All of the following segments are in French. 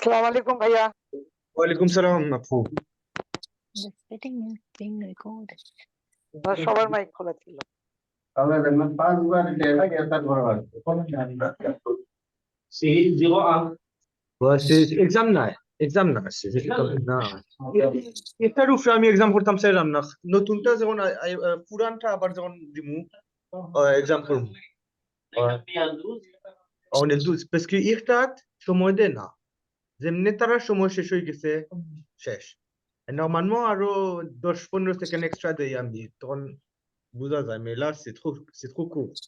সালাম আলাইকুম ভাইয়া। ওয়ালাইকুম সালাম আপু। The setting is being recorded. সবার মাইক খোলা ছিল। এক্সাম নাই, এক্সাম না আছে না, এটার উপরে আমি এক্সাম করতাম চাইলাম না, নতুনটা যখন পুরানটা আবার যখন দিমু এক্সাম করবো অনেক দূর পেসকি ইরটাত সময় দেয় না, যেমনি তারা সময় শেষ হয়ে গেছে শেষ, নর্মালমো আরো 10-15 সেকেন্ড এক্সট্রা দেই আমি, তখন বোঝা যায় মেলা c'est trop court.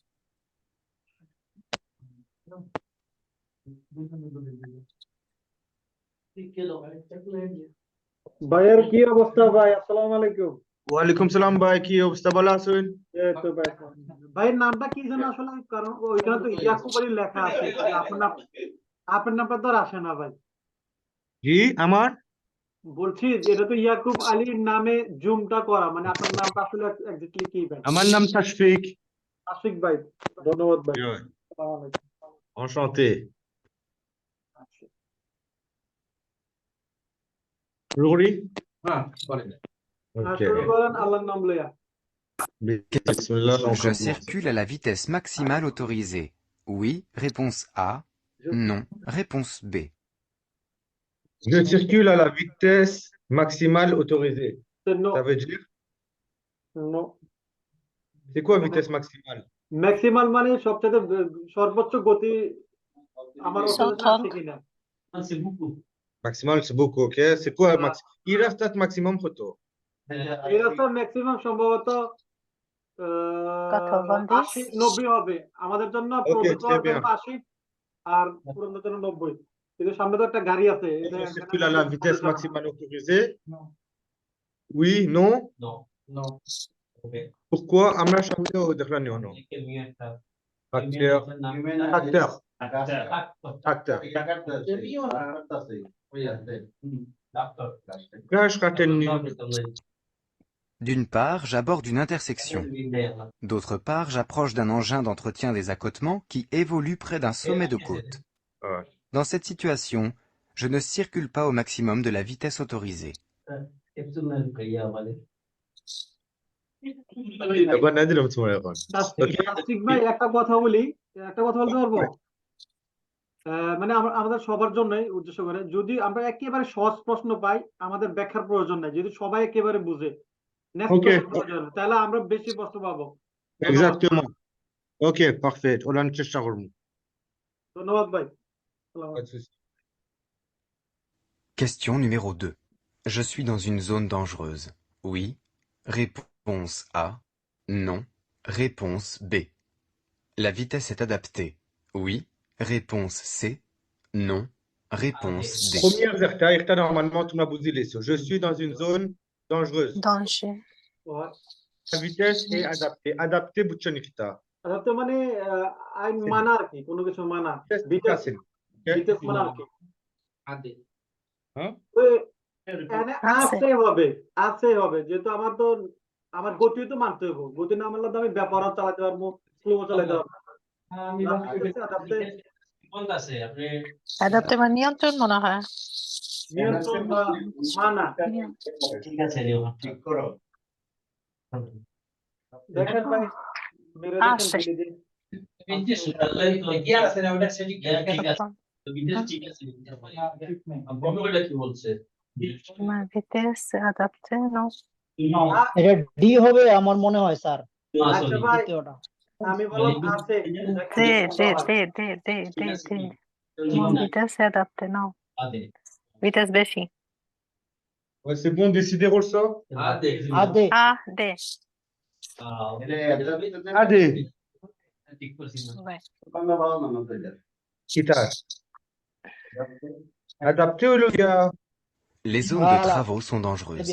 ভাইয়ের কি অবস্থা ভাই? আসসালামু আলাইকুম। ওয়ালাইকুম সালাম ভাই, কি অবস্থা, ভালো আছেন? এই তো ভাই। ভাইয়ের নামটা কি জানো আসলে? কারণ ওইখানে তো ইয়াকুব আলী লেখা আছে, আপনার নামটা তো আর আসে না ভাই। জি আমার বলছি যে এটা তো ইয়াকুব আলীর নামে জুমটা করা, মানে আপনার নামটা আসলে এক্স্যাক্টলি কি ভাই? আমার নাম তাশফিক। আশিক ভাই, ধন্যবাদ ভাই। Yeah. আসসালামু আলাইকুম। Enchanté. Rory? Ok. শুরু করেন আল্লাহর নাম লইয়া। Bismillah, on Je commence. circule à la vitesse maximale autorisée. Oui, réponse A. Non, réponse B. Je circule à la vitesse maximale autorisée. No, Ça veut dire, no. c'est quoi vitesse maximale? Maximal মানে সবচেয়ে সর্বোচ্চ গতি আমার ওখানে আছে কিনা? Maximal, c'est beaucoup, ok? C'est quoi max? Il reste un maximum photo. এই রাস্তার ম্যাক্সিমাম সম্ভবত 80-90 হবে আমাদের জন্য, প্রযুক্ত très bien. 80 আর পুরোনোর জন্য 90। কিন্তু সামনে তো একটা গাড়ি আছে। Je circule à la vitesse maximale autorisée. Oui, non? No. Pourquoi? আমরা সামনে দেখলাম না। Acteur. Crash raten. D'une part, j'aborde une intersection. D'autre part, j'approche d'un engin d'entretien des accotements qui évolue près d'un sommet de côte. Ouais. Dans cette situation, je ne circule pas au maximum de la vitesse autorisée. ভাই একটা কথা বলতে পারবো? মানে আমাদের সবার জন্যই উদ্দেশ্য করে, যদি আমরা একেবারে সহজ প্রশ্ন পাই আমাদের ব্যাখ্যার প্রয়োজন নাই, যদি সবাই একেবারে বুঝে তাহলে আমরা বেশি প্রশ্ন পাবো। Exactement. Ok, parfait. On a une question. ধন্যবাদ ভাই। Pas de souci. Question numéro 2. Je suis dans une zone dangereuse. Oui. Réponse A. Non. Réponse B. La vitesse est adaptée. Oui. Réponse C. Non. Réponse D. Première verta, normalement, tu m'as posé les choses. Je suis dans une zone dangereuse. Danger. La vitesse est adaptée. Adaptée, Butchonikta. আচ্ছা, মানে আইন মানা আর কি, কোনো কিছু মানা, বিতেশ মানা আর কি। আছে হবে, যেহেতু আমার গতি তো মানতে হবে, গতি না মানলে তো আমি ব্যাপার চালাতে পারবো, স্লো চালাতে পারবো। অ্যাডাপ্টে মানে নিয়ন্ত্রণ মনে হয়। নিয়ন্ত্রণ বা মানা। ঠিক করো। দেখেন ভাই, মেরে দেখেন দিদি। Vitesse adapté, non? এটা ডি হবে আমার মনে হয় স্যার। আচ্ছা ভাই, আমি বললাম আছে। Vitesse adapté, non. Vitesse বেশি। Ouais, c'est bon, décidez pour ça. আদে AD. Allez. Ouais. Quitte. Adapté ou le gars? Les zones de Voilà. travaux sont dangereuses.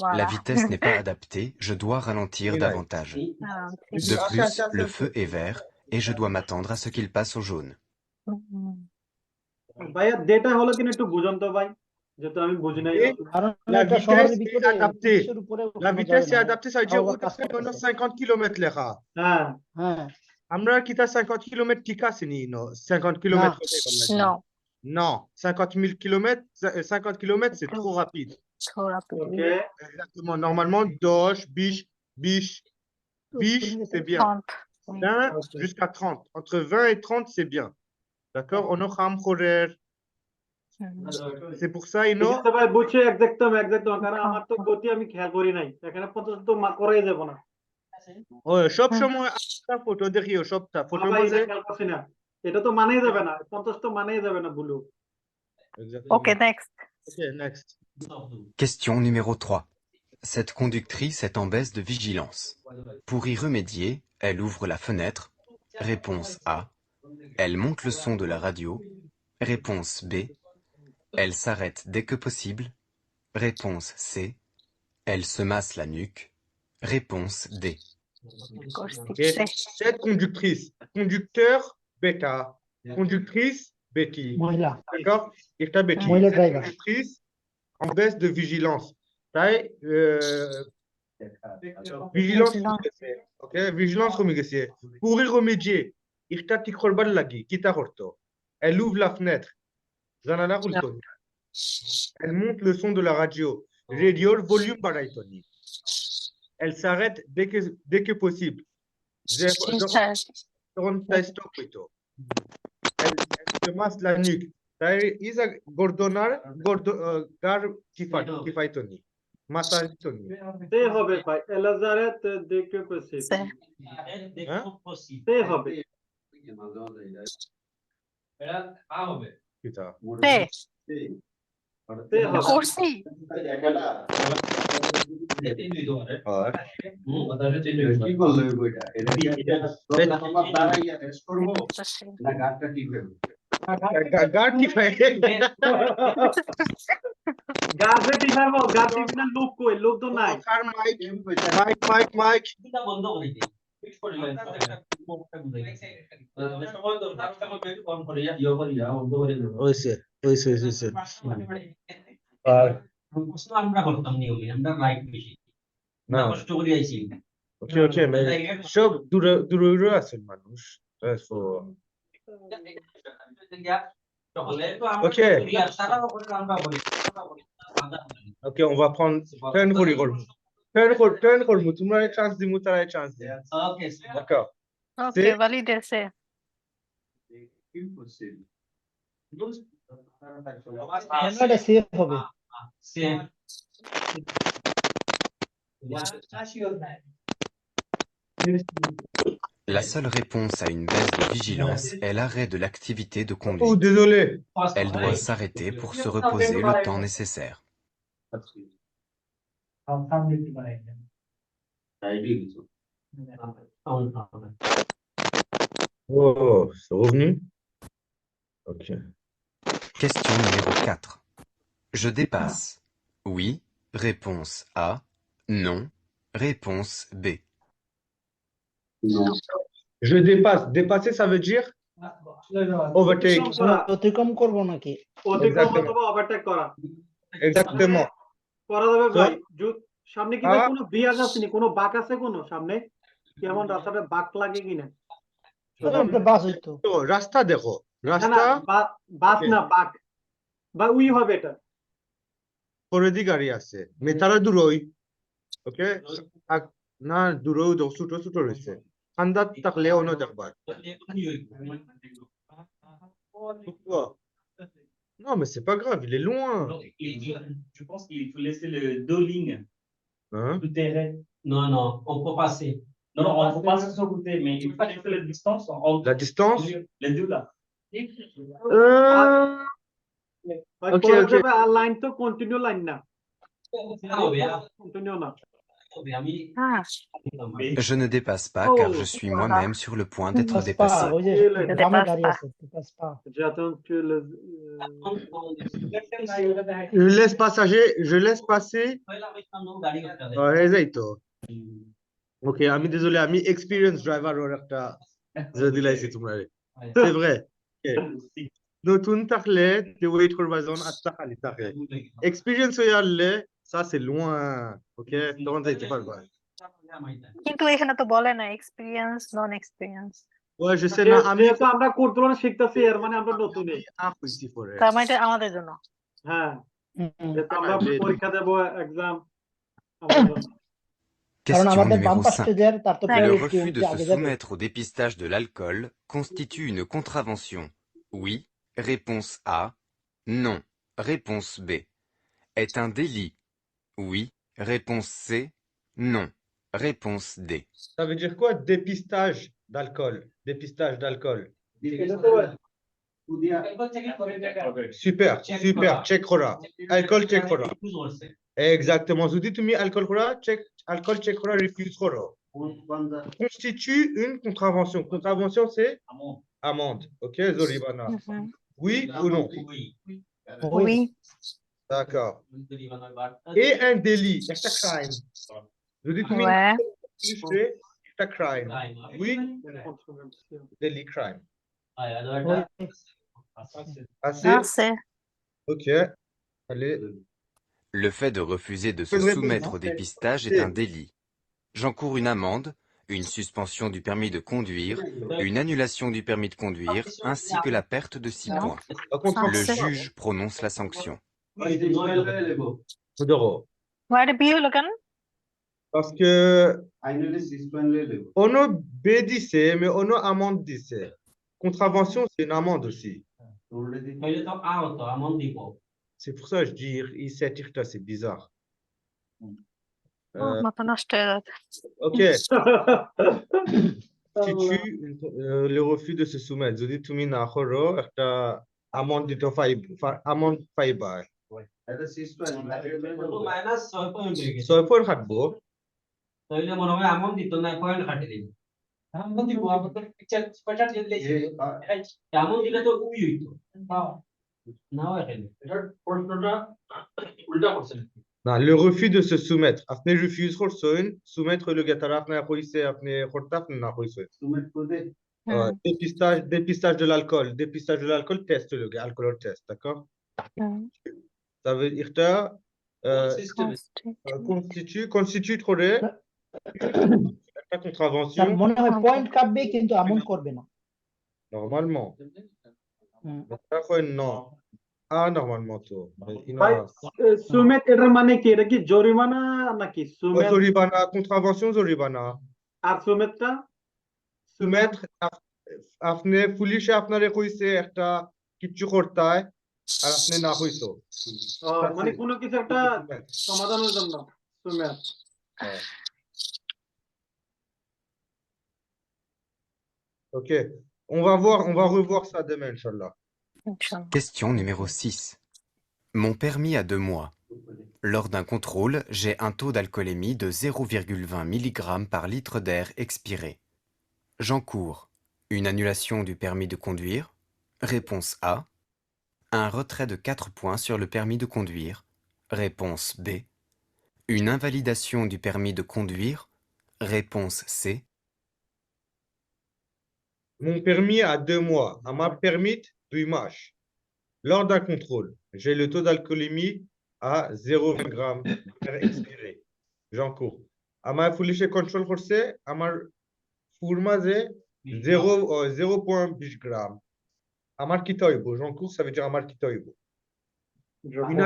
Voilà. La vitesse n'est pas adaptée, je dois ralentir davantage. De plus, le feu est vert et je dois m'attendre à ce qu'il passe au jaune. ভাইয়া ডেটা হলো কিনা একটু বুঝান তো ভাই, যেহেতু আমি বুঝি নাই। La vitesse est adaptée. La vitesse est adaptée, ça veut dire que 50 km les gars. হ্যাঁ হ্যাঁ আমরা কি তা 50 km ঠিক আছে নি? 50 km Non. Non, 50 000 km, 50 km, c'est trop rapide. Trop rapide. Okay oui. Exactement. Normalement, dosh, biche, c'est bien. 30. Oui. 20 Okay. jusqu'à 30. Entre 20 et 30, c'est bien. D'accord? On a kham khorer. Hmm. C'est pour ça, ঠিক Ino. আছে ভাই বুঝছি একদম কারণ আমার তো গতি আমি খেয়াল করি নাই এখানে 50 তো করাই যাব না সব হুম। সময় একটা photo দেখিও, সবটা photo ভাই এটা মাঝে। খেয়াল করছি না এটা তো মানেই যাবে না 50 তো মানেই যাবে না ভুলু Exactement. Okay, next. Okay, next. Question numéro 3. Cette conductrice est en baisse de vigilance. Pour y remédier, elle ouvre la fenêtre. Réponse A. Elle monte le son de la radio. Réponse B. Elle s'arrête dès que possible. Réponse C. Elle se masse la nuque. Réponse D. Of course, Okay. it's Cette conductrice, conducteur, bêta. Conductrice, Betty. মহিলা D'accord? Et ta Betty. মহিলা Cette driver conductrice en baisse de vigilance. Taille, vigilance, Vigilance. ok? Vigilance remédiée. Pour y remédier, il t'a dit korban lagi, kita korto. Elle ouvre la fenêtre. Zanana Hulton. Elle monte le son de la radio. Radio volume baraitoni. Elle s'arrête dès que possible. Insert. Elle se masse la nuque. তাই is a gordonar gar kifaitoni. Masaitoni. তে হবে ভাই এলাজারেত দেখে পেছি Say. তে হবে Kita. Say. তে হবে Corsi. কি করলো এই বইটা এটা দিয়ে আমার দাঁড়াইয়া রেস্ট করবো না গাড়টা ঠিক হবে Gar kifai. গাছে টিপারবো গাছ টিপনা লোক কই লোক তো নাই Har mic. বন্ধ করে দিই ফিক্স করে লাইন সময় তো একটু কম করে বন্ধ করে দেব ওইসে। প্রশ্ন আমরা করতাম নিয়মে আমরা লাইক বেশি না। কষ্ট করে আইছি Okay. সব দূরে আছেন মানুষ। So, Okay. Okay, on va prendre turn করি করব। Turn করব। তোমরা চান্স দিমু তারা চান্স দিই। ওকে D'accord. Okay, valide. Say. এটা সেফ হবে same La seule réponse à une baisse de vigilance est l'arrêt de l'activité de Oh, conduite. désolé. Elle doit s'arrêter pour se reposer le temps nécessaire. Oh, c'est revenu? Ok. Question numéro 4. Je dépasse. Oui. Réponse A. Non. Réponse B. Je dépasse. Dépasser, ça veut dire overtake. অতিক্রম করব নাকি অতিক্রম Exactement. অথবা ওভারটেক করা Exactement. করা যাবে So- ভাই সামনে কি ভাই Ah. কোনো বিয়াজ আছে নি কোনো বাঁক আছে কোনো সামনে কেমন রাস্তাটা বাঁক লাগে কিনা একটা বাস হইতো তো রাস্তা দেখো না রাস্তা বাস Okay. না বাঁক বা উই হবে এটা পরেদি গাড়ি আছে মেতারা দূরই ওকে না দূরও ছোট ছোট রয়েছে আন্দাজ থাকলে অন্য দেখবার Pourquoi? Non, mais c'est pas grave, il est loin. Je pense qu'il faut laisser le deux lignes. Hein? Tout est raide. Non, on peut passer. Non, on peut pas se côté, mais il faut laisser la distance entre La distance? les deux là. ভাই Okay, করা okay. যাবে আর লাইন তো continue line না কন্টিনিউ না Ah, Je ne dépasse pas car je suis voilà. moi-même sur le point d'être pass পা dépassé. ওই যে Je গ্রামে dépasse গাড়ি pas. আছে পাস পা j'attends que le Je laisse passer. এই যাই তো ওকে আমি désolé আমি এক্সপেরিয়েন্স ড্রাইভার ওর একটা যে দিলাইছি তোমরা c'est vrai নতুন থাকলে তে ওয়েট করবা যখন আত্মা খালি থাকে এক্সপেরিয়েন্স হয়ে আসলে ça c'est loin ওকে তখন যাইতে পারবা কিন্তু এখানে তো বলে না এক্সপিরিয়েন্স নন experience Ouais, je sais, na ami, যেহেতু আমরা কোড তুলনা শিখতেছি এর মানে আমরা নতুনই ah, ici pour তার মানে এটা আমাদের জন্য। হ্যাঁ হুম, যেহেতু আমরা যে- পরীক্ষা দেবো এক্সাম আমাদের জন্য কারণ Question আমাদের বাম numéro পাশ 5. স্টেজের তার তো Le Le priority refus de se আগে যাবে। soumettre au dépistage de l'alcool constitue une contravention. Oui. Réponse A. Non. Réponse B. Est un délit. Oui. Réponse C. Non. Réponse D. Ça veut dire quoi? Dépistage d'alcool. Dépistage d'alcool. Super, super. Check kora. Alcool check kora. Exactement. Vous dites, alcool kora, check, alcool check kora, refuse kora. Constitue une contravention. Contravention, c'est amende. Ok, Zoribana. Mhm. Oui ou non? Oui. D'accord. Et un délit, c'est un crime. Vous dites, Ouais. c'est un crime. Oui, délit, crime. Assez? Ah, c'est. Ok. Allez. Le fait de refuser de se Bonne réponse, soumettre non? au dépistage est un délit. J'encours une amende, une suspension du permis de conduire, une annulation du permis de conduire, ainsi que la perte de 6 Non. points. Par contre, Ah, Le c'est. juge prononce la sanction. d'euros. Where the bill again? Parce que on a BDC, mais on a amende d'essai. Contravention, c'est une amende aussi. C'est pour ça que je dis, c'est bizarre. মাথা নষ্ট হয়ে যাচ্ছে। Ok. Constitue le refus de se soumettre. Je dis, tu m'as amende de amende fiber. So, pour খাটবো তাহলে মনে হয় আমন দিত না পয়েন্ট কাটি দিই আমন দিব আমাদের পিকচার কয়টা দিলে আমন দিলে তো উই হইতো নাও এখানে এটা প্রশ্নটা উল্টা করছেন Non, le refus de se soumettre. Après, refuse soumettre le gars. Après, dépistage de l'alcool. Dépistage de l'alcool, test le gars. Alcool test, d'accord? হুম। Ça veut dire que constitue trop de তার contravention. মনে হয় পয়েন্ট কাটবে কিন্তু আমন করবে না। Normalement. হুম। Non. Ah, normalement, tout. ভাই সুমেত এটার মানে কি এটা কি জরিমানা নাকি সুমেত Zoribana, contravention, Zoribana. আর সুমেতটা Soumettre, আপনি পুলিশে আপনারে কইছে একটা কিছু করতে হয় আর আপনি না কইছো মানে কোনো কিছু একটা সমাধানের জন্য সুমেত Ok, on va revoir ça demain, Inch'Allah. ইনশাআল্লাহ। Question numéro 6. Mon permis a 2 mois. Lors d'un contrôle, j'ai un taux d'alcoolémie de 0,20 mg par litre d'air expiré. J'encours une annulation du permis de conduire. Réponse A. Un retrait de 4 points sur le permis de conduire. Réponse B. Une invalidation du permis de conduire. Réponse C. Mon permis a 2 mois. À ma permis, 2 mois. Lors d'un contrôle, j'ai le taux d'alcoolémie à 0,20 g expiré. J'encours. À ma police control forcé, à ma fourmaze 0,20 g. Amar Kitoibo, j'encours, ça veut dire Amar Kitoibo. Une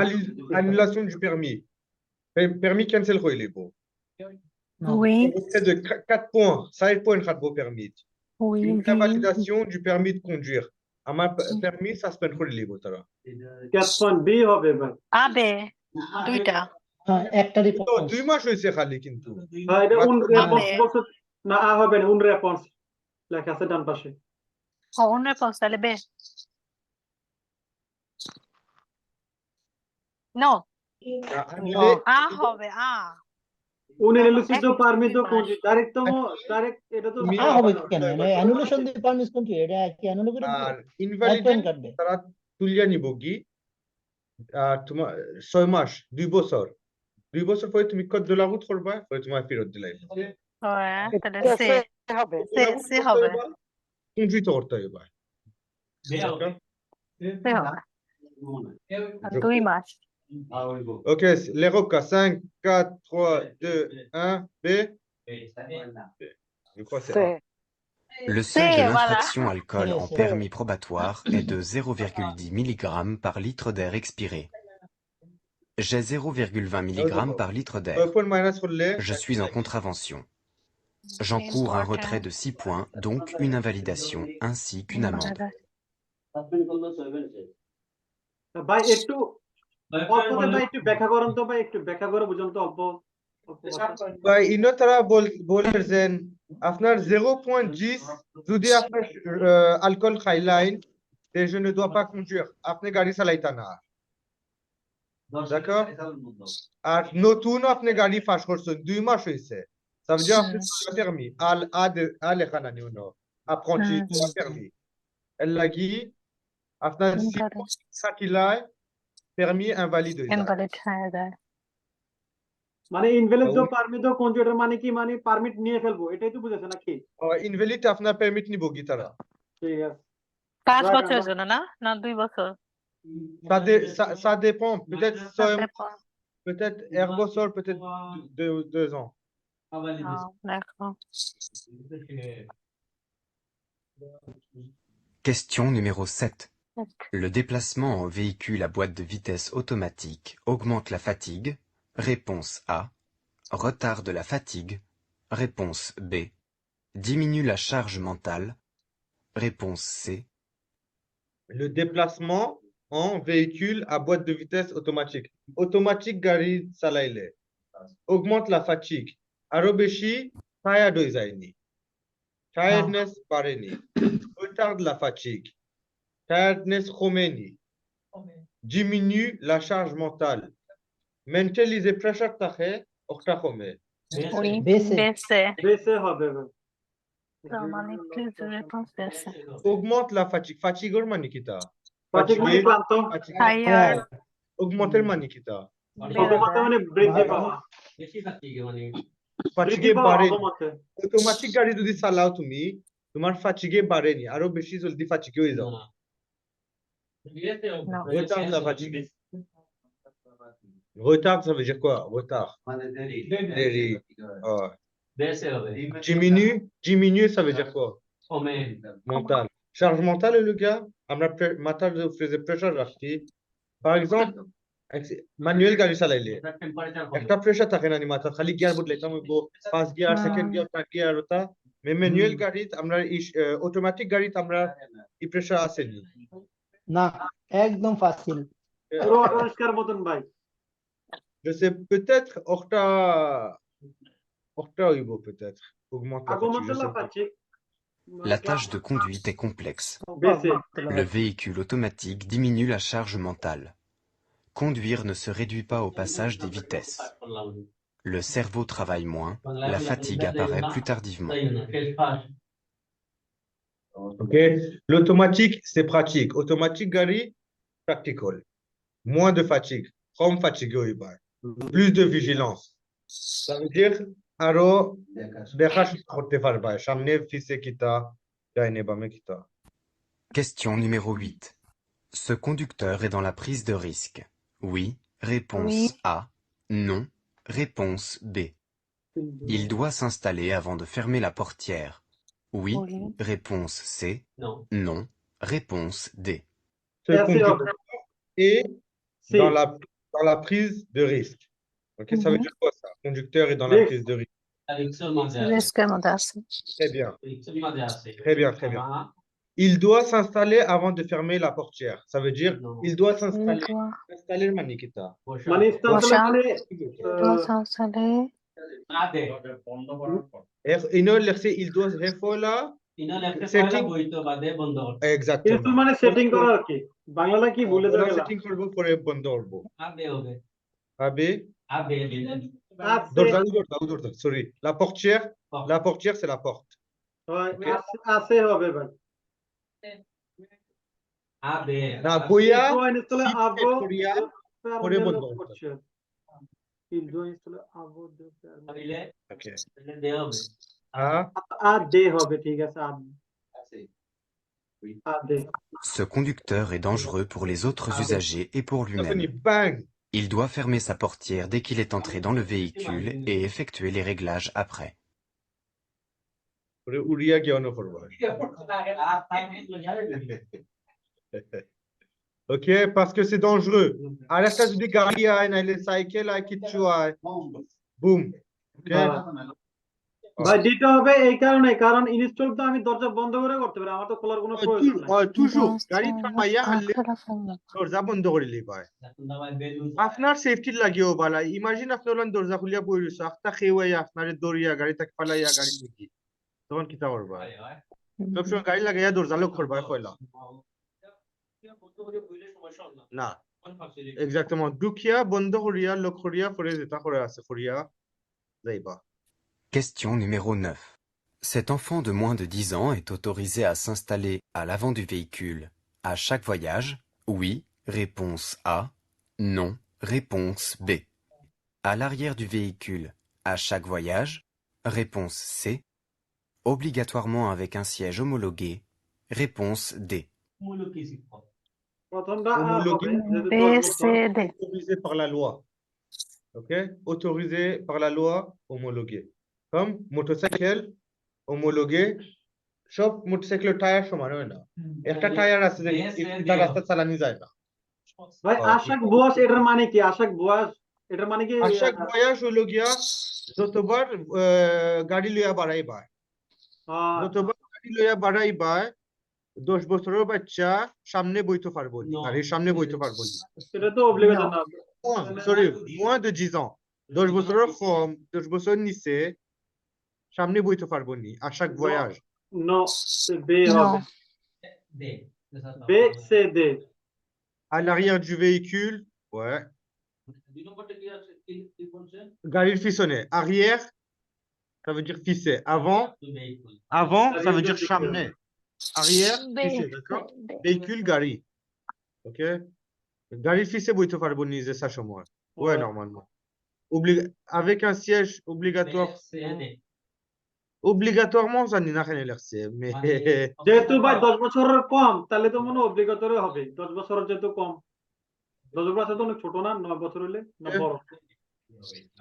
annulation du permis. Permis cancel Roilebo. Oui. De 4 points, 5 points de permis. Oui. Une invalidation du permis de conduire. Amar permis, ça se peut Roilebo. 4 point B হবে ভাই আবে দুইটা। হ্যাঁ, একটা তো রেসপন্স 2 মাস হয়েছে খালি কিন্তু হ্যাঁ এটা উন রেসপন্স আবে। বলছে না আ হবে না উন রেসপন্স লেখা আছে ডান পাশে ও অন্য রেসপন্স তাহলে বে। নো annulé আ হবে আ। উন এলুসিডো পারমিটো কোনজি ডাইরেক্ট এটা তো তুমি আ হবে কেন অ্যানুলেশন দি পারমিস কোনটি এটা কি অ্যানুল করে দিবে আর এক ইনভ্যালিড পয়েন্ট কাটবে তারা তুলিয়া নিব কি আর তোমার 6 মাস 2 বছর 2 বছর পরে তুমি কত লাগুত করবা পরে তোমার ফেরত দিলাই হ্যাঁ তাহলে সে সে হবে সে হবে কনফিউজ করতে হবে সে হবে। আর 2 মাস। OK, les Roca 5 4 3 2 1 B. Je crois que c'est say A. Le seuil de Sí, voilà. l'infraction alcool en Sí, sí. permis probatoire est de 0,10 mg par litre d'air expiré. J'ai 0,20 mg par litre d'air. 9 point minus করলে Je suis en contravention. J'encours un retrait de 6 points, donc une invalidation, ainsi qu'une amende. Suspend করলো 7 সে ভাই একটু অল্পতে ভাই একটু ব্যাখ্যা করেন তো ভাই, একটু ব্যাখ্যা করে বুঝুন তো অল্প অল্প কথা। ভাই ইনো তারা বলেছেন আপনার 0.10 যদি আপনার অ্যালকোহল খাইলাইন des je ne dois pas conduire আপনি গাড়ি চালাইতা না D'accord. আর নতুন আপনি গাড়ি পাস করছেন 2 মাস হইছে ça veut dire আপনি permis à লেখানা নিউনো apprenti permis elle l'a dit আপনার সাকিলাই permis invalide হইছে Invalid হয়ে যায়। মানে ইনভ্যালিড পারমিট কনজুয়েটর মানে কি, মানে পারমিট নিয়ে ফেলবো, এটাই তো বুঝেছেন নাকি? invalid আপনার permit নিব কি তারা ঠিক আছে 5 বছরের জন্য না, না 2 বছর? ça dépend peut-être Ça dépend. peut-être un বছর peut-être 2 ans D'accord. Question numéro 7. Ok. Le déplacement en véhicule à boîte de vitesse automatique augmente la fatigue. Réponse A. Retard de la fatigue. Réponse B. Diminue la charge mentale. Réponse C. le déplacement en véhicule à boîte de vitesse automatique automatique গাড়ি চালাইলে augmente la fatigue আরো বেশি টায়ার্ড হয়ে যায়নি টায়ার্ডনেস বাড়েনি retard de la fatigue tiredness কমেনি diminue la charge mentale mentaliser pressure থাকে ওটা কমে Oui, Baissé. baissé. বেসে হবে ভাই। মানে plus de réponse baissé. augmente la fatigue fatigue এর মানে কিটা সঠিক মানে ক্লান্ত, Tired. augmente এর মানে কিটা অবমতে মানে বৃদ্ধি পাওয়া, বেশি ফাটিগে মানে fatigue বৃদ্ধি পাওয়া বাড়ে অবমতে। অটোমেটিক গাড়ি যদি চালাও তুমি তোমার ফাটিগে বাড়েনি আরো বেশি জলদি ফাটিগে হয়ে যাও No. retard de la fatigue retard ça veut dire quoi retard মানে দেরি দেরি oh. বেশি হবে diminue ça veut dire quoi কমে mental charge mentale le gars আমরা মাথার উপরে প্রেসার রাখছি par exemple manuel গাড়ি চালাইলে টেম্পারেচার একটা প্রেসার থাকে না মাথা খালি গিয়ার বদলাইতাম হইব first gear second gear third gear ওটা ম্যানুয়াল গাড়ি আমরা অটোমেটিক গাড়িতে আমরা এই প্রেসার আছে নি না একদম ফাসিল পুরো অটোরিক্সার মতন ভাই। je sais peut-être octa হইব peut-être augmente la fatigue, je আগমতে sais pas. লাফাচ্ছি La tâche de conduite est complexe. বেসে Le véhicule automatique diminue la charge mentale. Conduire ne se réduit pas au passage des vitesses. Le cerveau travaille moins, la fatigue apparaît plus tardivement. Ok, l'automatique c'est pratique automatique গাড়ি practical moins de fatigue কম fatigue হইবা plus de vigilance ça veut dire আরো দেখা করতে পারবা সামনে পিছে কিটা ডাইনে বামে কিটা Question numéro 8. Ce conducteur est dans la prise de risque. Oui. Réponse Oui. A. Non. Réponse B. Il doit s'installer avant de fermer la portière. Oui. Oui. Réponse C. Non. Non. Réponse D. ce Merci, conducteur est C dans la prise de risque. Ok, ça veut Mhm. dire quoi ça? Conducteur est dans la Risque. prise de risque. রিক্সের মাঝে আছে Risque modeste. Très bien, রিক্সের মাঝে আছে très bien, très bien. Il doit s'installer avant de fermer la portière. Ça veut dire Non. il doit Il s'installer. doit, Installer Manikita. মানে ইনস্টালেশন বসা। মানে doit s'installer. আদে বন্ধ করার পর Il doit faire là. ইনাল একটা Setting. পয়লা বইতো বাদে বন্ধ করতে Exactement. ইনস্টল মানে সেটিং করা আর কি, বাংলাটা কি ভুলে Voilà, যাবে। setting করবো পরে বন্ধ করবো। আদে হবে Abe. আদে Dorza, sorry. La portière, c'est la porte. আছে হবে ভাই। আদে Na boya. ইনস্টলে si আবো Korea, পরে বন্ধ করতে। Il doit installer avant de faire. দিলে Okay. দিলে দেওয়া হবে Ah. আ দে হবে, ঠিক আছে আ দে। Ce conducteur est dangereux pour les autres usagers et pour Ça finit lui-même. bang. Il doit fermer sa portière dès qu'il est entré dans le véhicule et effectuer les réglages après. পরে উড়িয়া জ্ঞান করবা ok parce que c'est dangereux আর একটা যদি গাড়ি আয় নাইলে সাইকেল আয় কিচ্ছু আয় বুম ok ভাই দিতে হবে এই কারণে, কারণ ইনস্টল তো আমি দরজা বন্ধ করে করতে পারি, আমার তো খোলার কোনো প্রয়োজন নাই। toujours গাড়ি Dans থামাইয়া হারলে téléphone. দরজা বন্ধ করে লিবাই আপনার সেফটির লাগিও বালা ইমাজিন আপনি ওলান দরজা খুলিয়া বই রইছো আখতা খেওয়াই আপনারে দরিয়া গাড়ি তাকে ফালাইয়া গাড়ি নিকি তখন কিতা করবা সবসময় গাড়ি লাগাইয়া দরজা লক করবা কইলা না exactement দুখিয়া বন্ধ করিয়া লক করিয়া পরে যেটা করে আছে করিয়া যাইবা Question numéro 9. Cet enfant de moins de 10 ans est autorisé à s'installer à l'avant du véhicule à chaque voyage? Oui. Réponse A. Non. Réponse B. À l'arrière du véhicule à chaque voyage? Réponse C. Obligatoirement avec un siège homologué? Réponse D. প্রথমটা আ Homologué. হবে, যেহেতু B, 10 C, বছর। D. autorisé par la loi ok autorisé par la loi homologué comme motorcycle homologué সব মোটরসাইকেলের টায়ার সমান হয় না একটা টায়ার আছে যে এটা রাস্তা চালানি যায় না ভাই আশাক বয়স এটার মানে কি? আশাক বয়স এটার মানে কি? আশাক বয়স হলো গিয়া যতবার গাড়ি লইয়া বাড়াইবা যতবার গাড়ি লইয়া বাড়াইবা 10 বছরের বাচ্চা সামনে বইতে পারবো না গাড়ির সামনে বইতে পারবো না সেটা তো অব্লিগেশন না। সরি moins de 10 ans 10 বছরের কম 10 বছর নিচে সামনে বইতে পারবো নি আশাক বয়স নো বে হবে, বে সে দে। à l'arrière du véhicule ouais গাড়ির পিছনে arrière ça veut dire pisser avant ça veut dire সামনে arrière B, pisser d'accord B. véhicule গাড়ি ok গাড়ির পিছে বইতে পারবো নিজে সা সময় ouais normalement avec un siège obligatoirement জানি না কেন লাগছে mais যেহেতু ভাই 10 বছরের কম তাহলে তো মনে অব্লিগেটরি হবে। 10 বছরের যেহেতু কম, 10 বছর তো অনেক ছোট না, 9 বছর হইলে না বড়।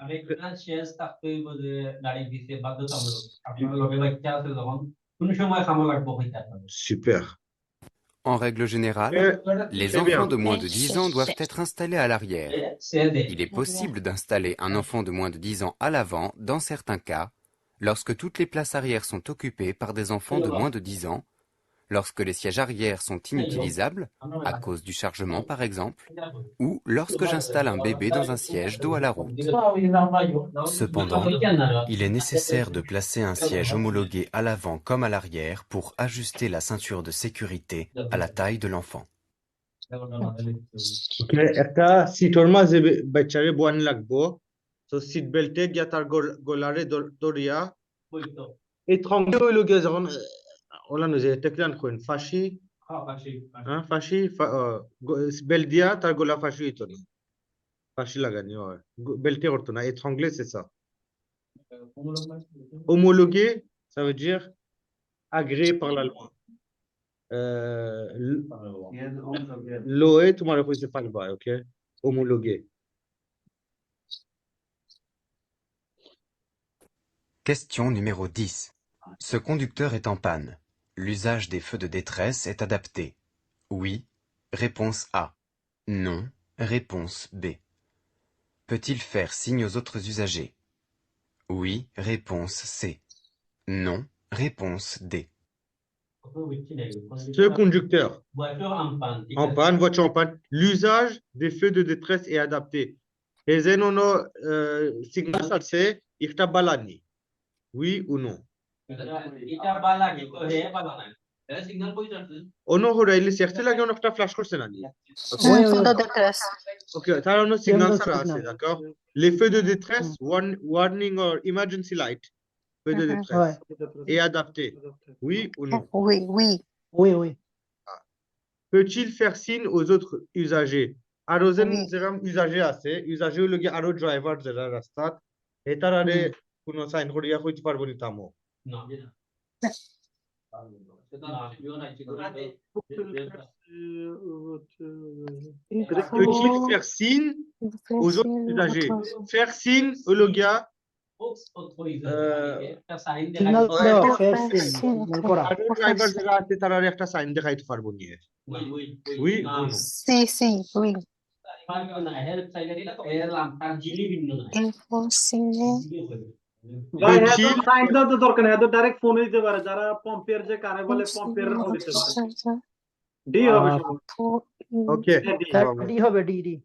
avec un siège থাকতে হইব যে গাড়ি দিতে বাধ্যতামূলক আপনার লগে বাচ্চা আছে যখন কোন সময় খামো লাগবে হইতা পারে super En règle générale, les c'est bien. enfants de moins de 10 ans doivent être installés à l'arrière. c'est Il est possible d'installer un enfant de moins de 10 ans à l'avant dans certains cas, lorsque toutes les places arrière sont occupées par des enfants de moins de 10 ans, lorsque les sièges arrière sont inutilisables, à cause du chargement par exemple, ou lorsque j'installe un bébé dans un siège dos à la route. Cependant, il est nécessaire de placer un siège homologué à l'avant comme à l'arrière pour ajuster la ceinture de sécurité à la taille de l'enfant. ok একটা সিটর মাঝে বাচ্চারে বয়ান লাগবো তো সিট বেল্টে গিয়া তার গলারে দরিয়া এই থংকে হইলো গিয়া যখন ওলানো যে টেকলান কইন ফাঁসি হ্যাঁ ফাঁসি বেল্ট দিয়া তার গলা ফাঁসি হইতো না ফাঁসি লাগানি হয় বেল্টে করতো না এই থংলে c'est ça homologué ça veut dire agréé par la loi Loé, তোমার কইছে পারবা ok homologué Question numéro 10. Ce conducteur est en panne. L'usage des feux de détresse est adapté. Oui. Réponse A. Non. Réponse B. Peut-il faire signe aux autres usagers? Oui. Réponse C. Non. Réponse D. ce conducteur voiture en panne voiture en panne l'usage des feux de détresse est adapté et zenono signal আছে একটা বালানি oui ou non এটা বালা কি তো হে বালা না এটা সিগন্যাল কই যাচ্ছে ono হরাইলে সেক্সে লাগে একটা ফ্ল্যাশ করছে না নি Un feu de détresse. ok তার ono signal Signal, ছাড়া আছে signal. d'accord les feux de détresse warning or emergency light feux de Mhm. détresse Ouais. est adapté oui ou non Oui, oui. Oui, oui. peut-il faire signe aux autres usagers আরোজেন Oui. যেরকম usager আছে usager হলো গিয়ে আরো ড্রাইভার যারা রাস্তাত এটার আরে কোনো সাইন করিয়া কইতে পারবো নি তামো না peut-il faire signe aux autres usagers faire signe হলো গিয়া একটা সাইন সিগন্যাল দেখাই দেওয়া Oh, শেষ I সিন see. সিগন্যাল করা আরো ড্রাইভার যারা আছে তারা একটা সাইন দেখাইতে পারবো নিয়ে উই উনো See, see, will. না হেল্প সাইডে এলাম তার জিলি ভিন্ন না Enforcing. ভাই হ্যাঁ ছিল তো সাইন দেওয়ার তো দরকার নেই, হ্যাঁ তো ডাইরেক্ট ফোন দিতে পারে, যারা পম্পের যে কারে বলে পম্পের ফোন দিতে পারে। ডি হবে সবার। ওকে ডি ডি হবে D D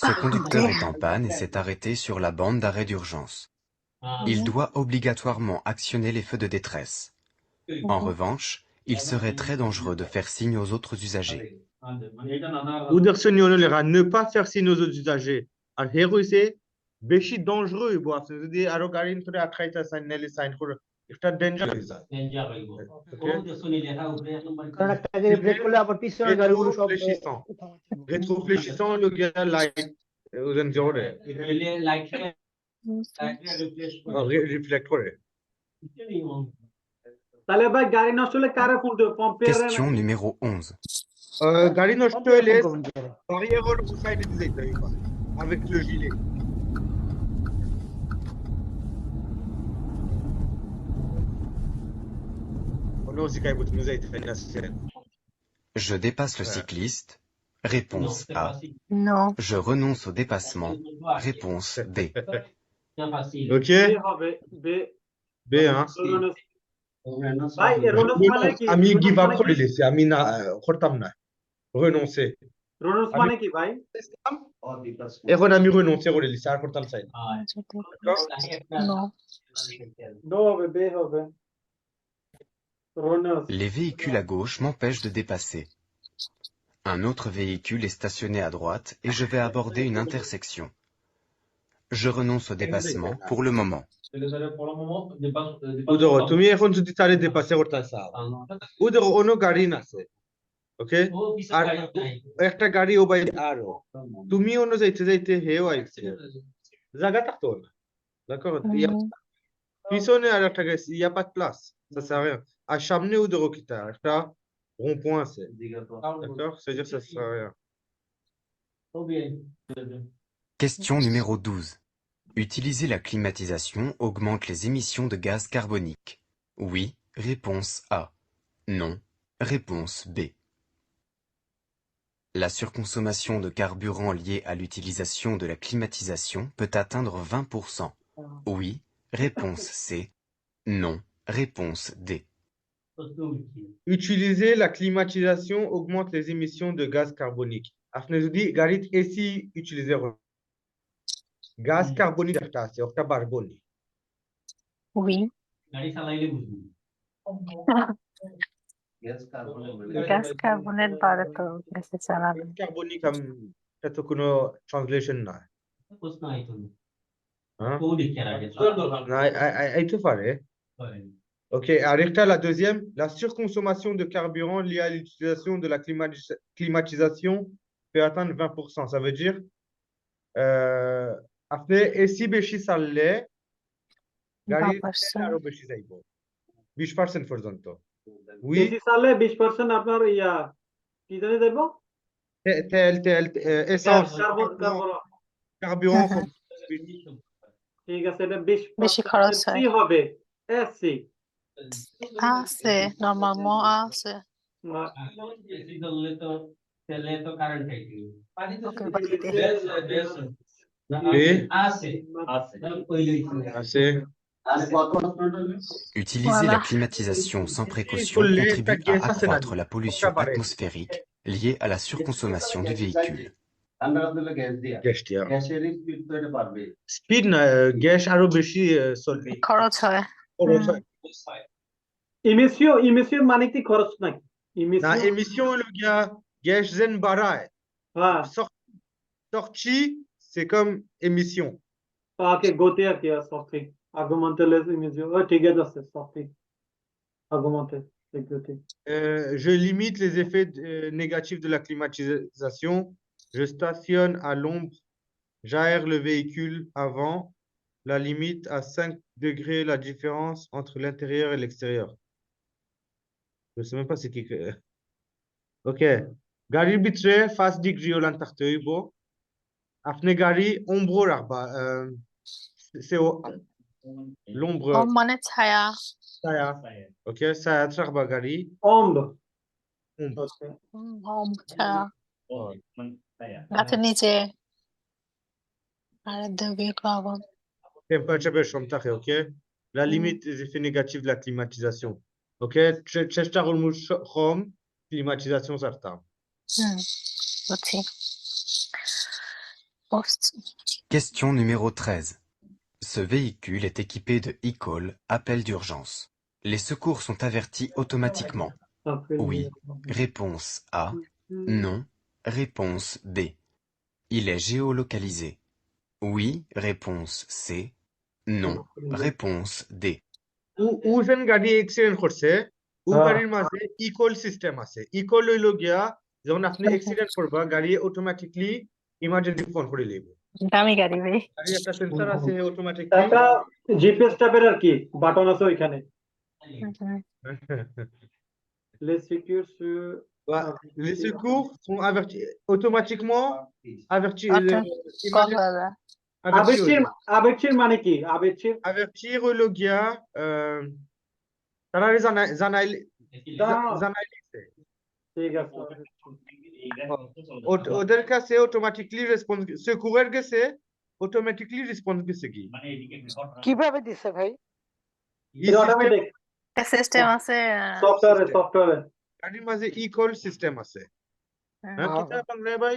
Ce conducteur est en panne et s'est arrêté sur la bande d'arrêt d'urgence. Il doit obligatoirement actionner les feux de détresse. En revanche, il serait très dangereux de faire signe aux autres usagers. Uderson Yonolera, ne pas faire signe aux autres usagers. আর হে কইছে বেশি dangereux হইব আপনি যদি আরো গাড়ির ভিতরে আটকাইতা সাইন নাইলে সাইন করে একটা ডেঞ্জার হয়ে যায় ডেঞ্জার হইব ও দেখুনি লেখা উপরে এক নম্বর কারণ একটা গাড়ি ব্রেক করলে আবার পিছনের গাড়িগুলো সব rétro-fléchissant le gars light aux enjeux relay light replace reflect করে তাহলে ভাই গাড়ি নষ্ট হলে কারে ফোন দেব, পম্পের? Question numéro 11. গাড়ি নষ্ট হইলে barrière au side de দিতে হইব avec le gilet on aussi quand vous nous avez fait une scène Je dépasse le cycliste. Réponse A. No. Je renonce au dépassement. Réponse B. OK B হবে বে B hein ভাই রোনস মানে কি? আমি give up করে দিয়েছি আমি না করতাম না renoncer রোনস মানে কি ভাই? এখন আমি renoncer করে দিয়েছি আর করতাম চাই না No. নো হবে বে হবে রোনস। Les véhicules à gauche m'empêchent de dépasser. Un autre véhicule est stationné à droite et je vais aborder une intersection. Je renonce au dépassement pour le moment. উদর তুমি এখন যদি তারে দেপাসে করতে চাও উদর অন্য গাড়ি আছে ওকে আর একটা গাড়ি ও বাইরে আরো তুমি অন্য যাইতে যাইতে হেও আইছে জায়গা থাকতো না d'accord পিছনে আর একটা গাড়ি il y a pas de place ça sert à rien আর সামনে উদর কিটা একটা rond point আছে d'accord c'est dire ça sert à rien Question numéro 12. Utiliser la climatisation augmente les émissions de gaz carbonique. Oui, réponse A. Non, réponse B. La surconsommation de carburant liée à l'utilisation de la climatisation peut atteindre 20%. Oui, réponse C. Non, réponse D. Utiliser la climatisation augmente les émissions de gaz carbonique. Après, je dis, garit ici utiliser gaz carbonique একটা আছে ওটা বাড়বো নি Oui. গাড়ি চালাইলে বুঝবি গ্যাস কার্বনের বাড়ে তো বেশি চালাবে। gaz carbonique এটা তো কোনো ট্রান্সলেশন না প্রশ্ন আইতো না hein ও দেখে রাখে না আইতে পারে OK, arrêtez la deuxième. La surconsommation de carburant liée à l'utilisation de la climatisation peut atteindre 20%. Ça veut dire, après, et si বেশি চাললে গাড়ি আরো বেশি যাইব 20% পর্যন্ত oui বেশি চালে 20% আপনার ইয়া কি জানি দেব তেল essence carburant ঠিক আছে এটা 20% বেশি খরচ হয়। সি হবে এসসি আছে normalement আছে। তো তেলে তো কারেন্ট আইতো ওকে বাকিতে আছে assez Utiliser la Voilà. climatisation sans précaution contribue à accroître la pollution atmosphérique liée à la surconsommation du véhicule. গ্যাসটি স্পিড না গ্যাস আরো বেশি চলবে খরচ হয়। খরচ হয় ইমিসিও মানে কি খরচ নাকি? না émission le gars গ্যাস যেন বাড়ায় হ্যাঁ sortie c'est comme émission ওকে গতি আর কি সফটি আর্গুমেন্টে লেস ইমিসিও ও ঠিক আছে সফটি আর্গুমেন্টে গতি je limite les effets négatifs de la climatisation je stationne à l'ombre j'aère le véhicule avant la limite à 5 degrés la différence entre l'intérieur et l'extérieur je sais même pas c'est qui OK গাড়ির ভিতরে 5 ডিগ্রি ওলান থাকতে হইব আপনি গাড়ি ombre রাখবা c'est l'ombre, Om মানে ছায়া ছায়া, ok, ছায়া থাকবা গাড়ি, ombre ombre, Om ছায়া হয়। গাছের নিচে আর দেবী কাগজ Temperature বেশ কম থাকে, ok? La limite des effets négatifs de la climatisation. Ok? চেষ্টা করবো কম climatisation certain. বুঝছি বুঝছি Question numéro 13. Ce véhicule est équipé de e-call, appel d'urgence. Les secours sont avertis automatiquement. Oui. Réponse A. Non. Réponse B. Il est géolocalisé. Oui. Réponse C. Non. Réponse D. উজন গাড়ি অ্যাক্সিডেন্ট করছে ও হ্যাঁ। গাড়ির মাঝে equal system আছে ইকল হইলো গিয়া যখন আপনি অ্যাক্সিডেন্ট করবা গাড়ি অটোমেটিকলি ইমার্জেন্সি ফোন করে লইব দামি গাড়ি ভাই গাড়ি একটা সেন্সর আছে অটোমেটিকলি একটা জিপিএস টাইপের আর কি বাটন আছে ওইখানে les secours sur les secours sont avertis automatiquement avertis আচ্ছা কথা দাদা আবেগচির আবেগচির মানে কি আবেগচির avertir হইলো গিয়া তারা জানাই দিছে ঠিক আছে ওদের কাছে অটোমেটিকলি রেসপন্স সেকুরের গেছে অটোমেটিকলি রেসপন্স গেছে কি কিভাবে দিছে ভাই? এটা অটোমেটিক সিস্টেম আছে সফটওয়্যারে গাড়ির মাঝে ইকল সিস্টেম আছে হ্যাঁ কি বাংলায় ভাই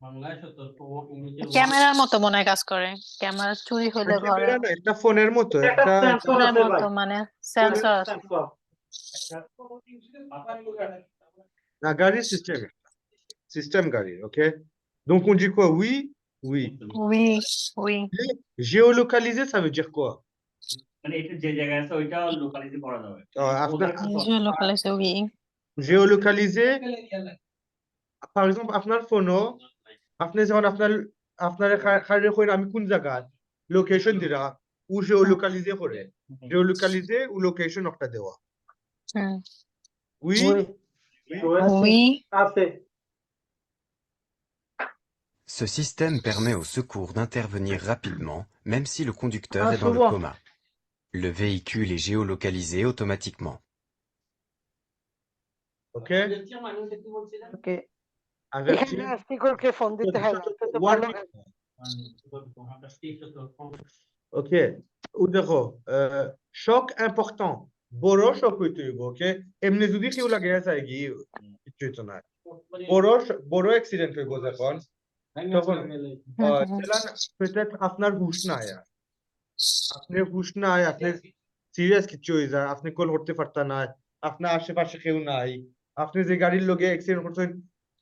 বাংলায় সতর্ক ক্যামেরার মতো মনে হয় কাজ করে ক্যামেরা চুরি হইলে ঘরে ক্যামেরা না একটা ফোনের মতো একটা সেন্সর আছে ভাই মতো মানে সেন্সর আছে sensor la gare système garé, ok? Donc on dit quoi? Oui, oui. We we Géolocalisé, ça veut dire quoi? মানে এটা যে জায়গায় আছে ওইটা লোকালিটি করা যাবে জিওলোকালাইজে উই Géolocalisé, par exemple, আপনার ফোনও আপনি যখন আপনার খারে কইরা আমি কোন জায়গা লোকেশন দিরা ও জিওলোকালিজে করে জিওলোকালিজে ও লোকেশন একটা দেওয়া oui উই আছে Ce système permet aux secours d'intervenir rapidement, même si le conducteur Ah, est dans le souvent. coma. Le véhicule est géolocalisé automatiquement. ok ওকে avertir এখানে স্পিকারকে ফোন দিতে হয় না, এটা তো ভালো হয়। ok ou দেখো choc important বড় শক হইতে হইব ওকে এমনি যদি কেউ লাগে আছে কি কিছু হইতো না বড় অ্যাক্সিডেন্ট হইব যখন তখন চালান peut-être আপনার হুশ নাই আর আপনার হুশ নাই আপনি সিরিয়াস কিছু হয়ে যায় আপনি কল করতে পারতেন না আপনার আশেপাশে কেউ নাই আপনি যে গাড়ির লগে অ্যাক্সিডেন্ট করছেন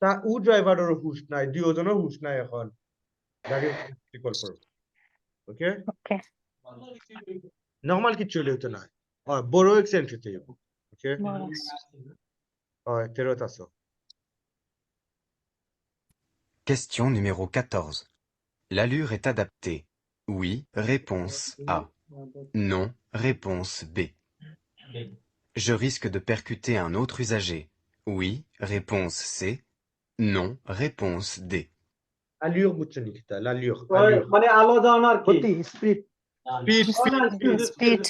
তা ও ড্রাইভারেরও হুশ নাই দুজনেরও হুশ নাই এখন গাড়ি কল করব ওকে ওকে নরমাল কিছু হলে হতো না বড় অ্যাক্সিডেন্ট হইতে হইব ওকে ফেরত আসো Question numéro 14. L'allure est adaptée. Oui. Réponse A. Non. Réponse B. Je risque de percuter un autre usager. Oui. Réponse C. Non. Réponse D. allure বুঝছেন কিটা allure মানে আলো জ্বালানো আর কি speed স্পিড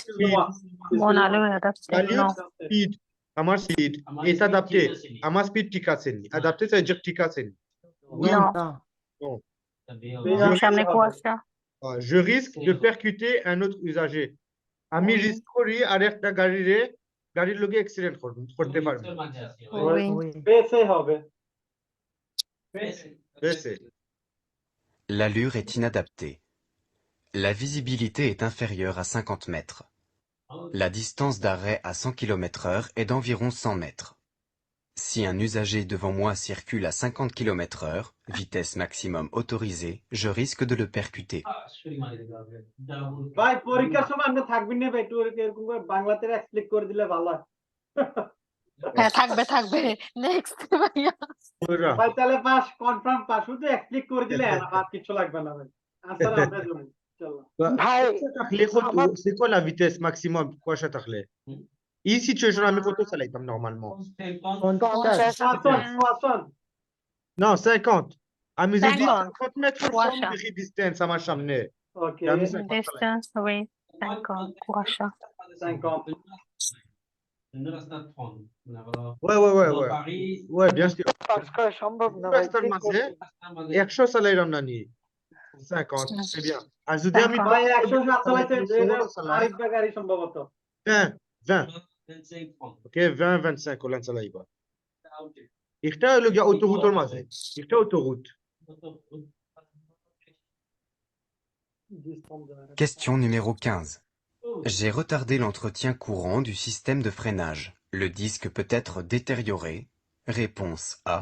মন আলো এটা নো speed আমার speed est adapté আমার speed ঠিক আছে নি adapté ça veut dire ঠিক আছে নি সামনে কুয়াশা je risque de percuter un autre usager আমি রিস্ক করি আরেকটা গাড়ির লগে অ্যাক্সিডেন্ট করতে পারবো উই বেসে হবে বেশি L'allure est inadaptée. La visibilité est inférieure à 50 mètres. La distance d'arrêt à 100 km/h est d'environ 100 mètres. Si un usager devant moi circule à 50 km/h, vitesse maximum autorisée, je risque de le percuter. ভাই পরীক্ষার সময় আমরা থাকবেন না ভাই একটু এরকম করে বাংলাতে এক্সপ্লেন করে দিলে ভালো হয় হ্যাঁ থাকবে নেক্সট ভাইয়া ভাই তাহলে পাস কনফার্ম পাস শুধু এক্সপ্লেন করে দিলে আর কিছু লাগবে না ভাই আনসার আমরা দেব চলো ভাই c'est quoi la vitesse maximum কুয়াশা থাকলে এই সিচুয়েশন আমি কত চালাইতাম নরমালমো non 50 আমি যদি 50 mètres from the distance আমার সামনে ওকে আমি 50 চালাই Distance with 50 কুয়াশা। 50 Une resta 30. Ouais, ouais, ouais, Dans ouais. Paris, Ouais, bien sûr. Pass করা সম্ভব না ভাই রাস্তার ঠিক মাঝে করছি 100 চালাইলাম না নি 50 c'est bien আর যদি আমি 50 ভাই 107 চালাইছে এটা 16 চালাই আরিফ গাড়ি সম্ভবত 20 20 25 30. OK 20 25 ওলা চালাইবা এটা হলো গিয়া autoroute মাঝে এটা autoroute Question numéro 15. J'ai retardé l'entretien courant du système de freinage. Le disque peut être détérioré. Réponse A.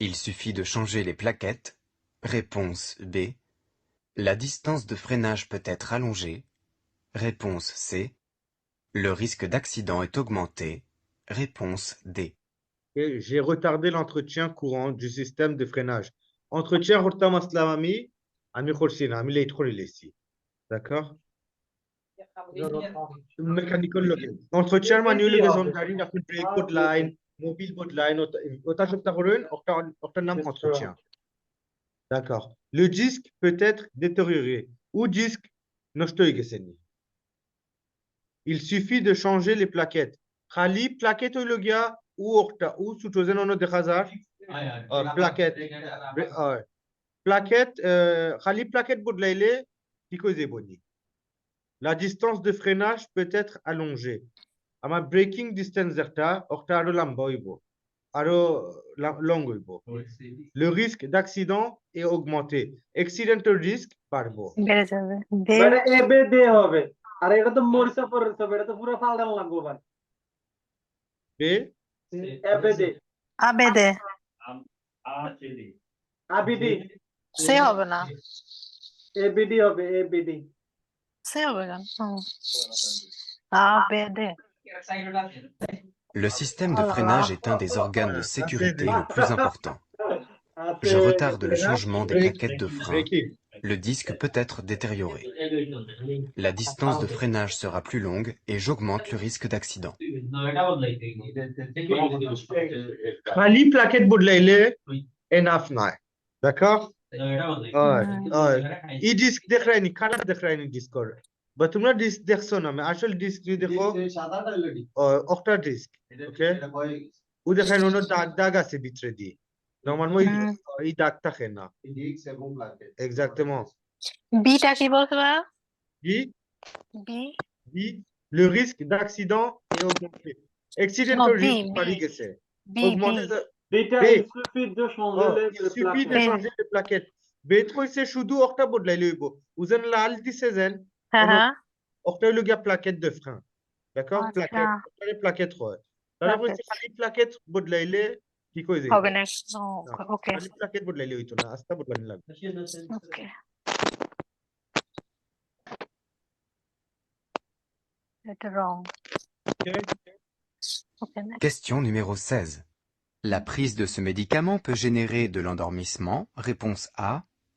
Il suffit de changer les plaquettes. Réponse B. La distance de freinage peut être allongée. Réponse C. Le risque d'accident est augmenté. Réponse D. Et j'ai retardé l'entretien courant du système de freinage. Entretien horta maslamami, ami khorsina, ami late khorelesi. D'accord? Mechanical login. Entretien manuel de zone gari, আপনি brake board line, mobile board line, ওটা সবটা করবেন, ওটার নাম entretien. D'accord. Le disque peut être détérioré ou disque নষ্ট হয়ে গেছে নি। Il suffit de changer les plaquettes. খালি plaquette হইলো গিয়া ou ওটা ou সুটোজেন অন্য দেখা যায় plaquette plaquette খালি plaquette বদলাইলে কি কই যাইব নি La distance de freinage peut être allongée. আমার braking distance একটা ওটা আরো লম্বা হইব আরো লং হইব Le risque d'accident est augmenté. Accidental risk বাড়বো বেড়ে যাবে। এটা এবে দে হবে আর এটা তো মরিচা পড়েছে এটা তো পুরো ফালদান লাগবে ভাই B এবে দে ABD আবিডি সে হবে না। এবিডি হবে এবিডি সে হবে কেন? ABD Le système de freinage est un des organes de sécurité le plus important. Je retarde le changement des plaquettes de frein. Braking. Le disque peut être détérioré. La distance de freinage sera plus longue et j'augmente le risque d'accident. খালি plaquette বদলাইলে enough নয় d'accord এই ডিস্ক দেখায়নি খারাপ দেখায়নি ডিস্কর বা তোমরা ডিস্ক দেখছো না আমি আসল ডিস্ক যদি দেখো সাদাটা হলো ডি অক্টা ডিস্ক ওকে এটা কয় ও দেখায় অন্য দাগ দাগ আছে ভিতরে দিয়ে নরমাল এই দাগ থাকে না ডিস্ক এবং প্লাকেট exactement বিটা কি বলতে পারো? Dit, B dit, le risque d'accident est augmenté. Accidental Non, risk B, পারি গেছে বি augmenté দুইটা B. il suffit de changer Oh, les il suffit de plaquettes changer les plaquettes বেত কইছে শুধু একটা বদলাইলে হইব উজেন লাল দিছে যেন হ্যাঁ হ্যাঁ একটা হইলো গিয়া plaquette de frein d'accord আচ্ছা। plaquette plaquette হয় তারা কইছে Plaquette. খালি plaquette বদলাইলে কি কই যাইব হবে না। ওকে খালি plaquette বদলাইলে হইতো না আস্তা বদলানি লাগবে ওকে এটা রং। ওকে Question numéro 16. La prise de ce médicament peut générer de l'endormissement. Réponse A.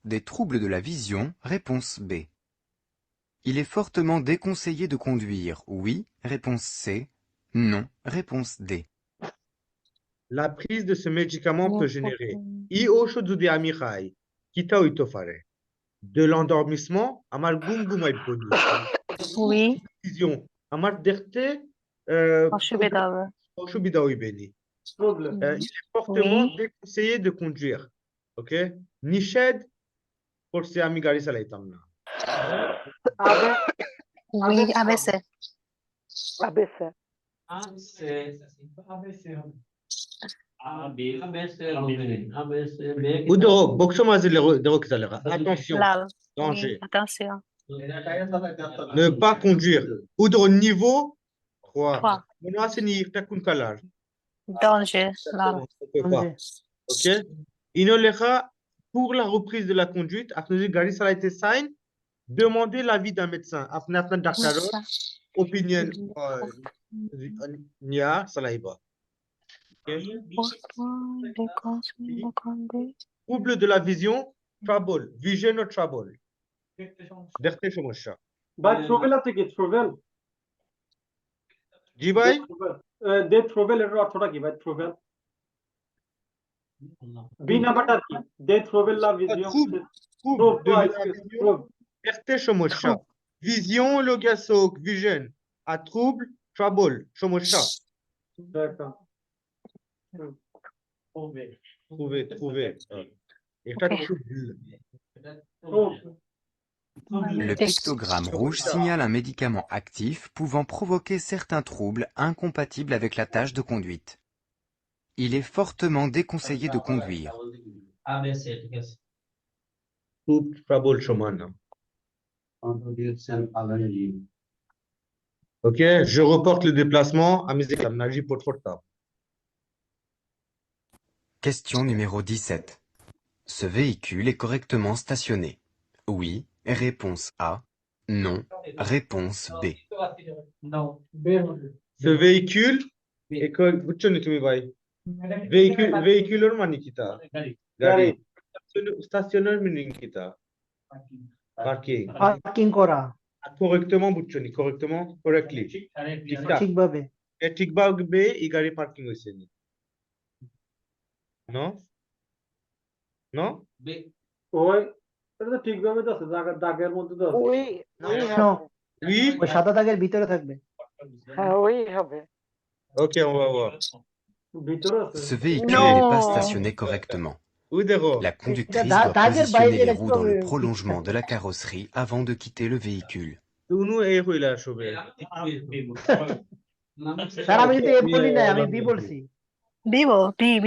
Des troubles de la vision. Réponse B. Il est fortement déconseillé de conduire. Oui. Réponse C. Non. Réponse D. La prise de ce médicament peut générer ই ঔষধ যদি আমি খাই কিটা হইতো পারে de l'endormissement আমার ঘুম ঘুমাইব উই vision আমার দেখতে অসুবিধা হবে। অসুবিধা হইবে নি problem il est fortement Oui. déconseillé de conduire OK নিষেধ করছে আমি গাড়ি চালাইতাম না আবে উই আবেসে ABC ou de boxo mazil de qui ça attention লাল danger attention ne pas conduire ou de niveau 3 Trois. mon asini takun kalar danger লাল OK inolecha pour la reprise de la conduite après gari চালাইতে sign demandez l'avis d'un médecin আপনি আপনার ডাক্তারের opinion নিয়া চালাইবা trouble de la vision trouble vision or trouble দেখতে সমস্যা ভাই ট্রোভেল আছে কি ট্রোভেল জি ভাই দে ট্রোভেল এর অর্থটা কি ভাই ট্রোভেল বি নাম্বারটা কি দে ট্রোভেল লা ভিজিও trouble de la vision দেখতে সমস্যা ভিজিয়ন লগিয়া চোখ ভিশন আর ট্রাবল সমস্যা trouver এটা Okay. Le pictogramme rouge signale un médicament actif pouvant provoquer certains troubles incompatibles avec la tâche de conduite. Il est fortement déconseillé de conduire. ABC, ঠিক আছে। ট্রাবল সমান না Ok, je reporte le déplacement à mes équipes. Naji pour portable. Question numéro 17. Ce véhicule est correctement stationné. Oui. Réponse A. Non. Réponse B. No. Ce véhicule est correct. বুঝছনি তুমি ভাই véhiculeর মানে কিটা গাড়ি স্টেশনের মিনিং কিটা পার্কিং পার্কিং করা correctement বুঝছনি correctement correctly ঠিকঠাক ঠিকভাবে ঠিকভাবে এই গাড়ি পার্কিং হইছে নি নো নো ওই এটা তো ঠিকভাবে তো আছে দাগের মধ্যে তো আছে ওই ওই No. হবে oui ওই সাদা দাগের ভিতরে থাকবে হ্যাঁ ওই হবে ok on va voir ভিতরে আছে Ce véhicule Non. n'est pas stationné correctement. oui d'accord La conductrice Da- doit daguer positionner বাইরে les roues dans le একটু prolongement de la carrosserie avant de quitter le véhicule. উনু এই হইলা সবে স্যার আমি কিন্তু এ বলি না আমি বি বলছি Vivo, B.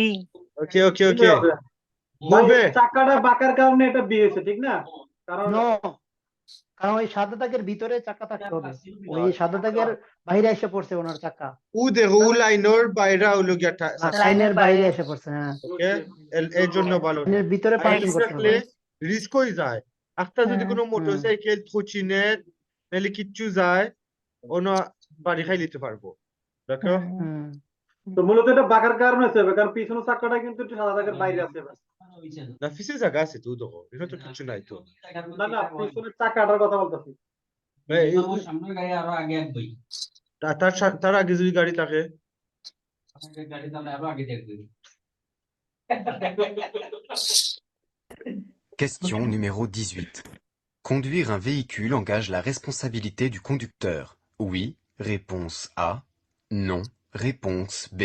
ok ok ok কি হবে? ভাই, Move. চাকাটা বাঁকার কারণে এটা বি হয়েছে ঠিক না কারণ নো কারণ ওই সাদা দাগের ভিতরে চাকা থাকতে হবে ওই সাদা দাগের বাইরে এসে পড়ছে ওনার চাকা উ দেখো উ লাইনের বাইরে হলো গিয়া লাইনের বাইরে এসে পড়ছে হ্যাঁ ওকে এর জন্য ভালো লাইনের ভিতরে পার্কিং করতে হবে রিস্ক হয়ে যায় একটা যদি কোনো মোটরসাইকেল থুচিনের নাহলে কিচ্ছু যায় অন্য বাড়ি খাই নিতে পারবো দেখো হুম। তো মূলত এটা বাঁকার কারণে হয়েছে কারণ পিছনের চাকাটা কিন্তু একটু সাদা দাগের বাইরে আছে না ফিসে জায়গা আছে তুই দেখো এটা তো কিছু নাই তো না না পিছনের চাকাটার কথা বলতেছি সামনের গাড়ি আরো আগে একবই তার আগে যদি গাড়ি থাকে গাড়ি তাহলে আরো আগে দেখবই Question numéro 18. Conduire un véhicule engage la responsabilité du conducteur. Oui. Réponse A. Non. Réponse B.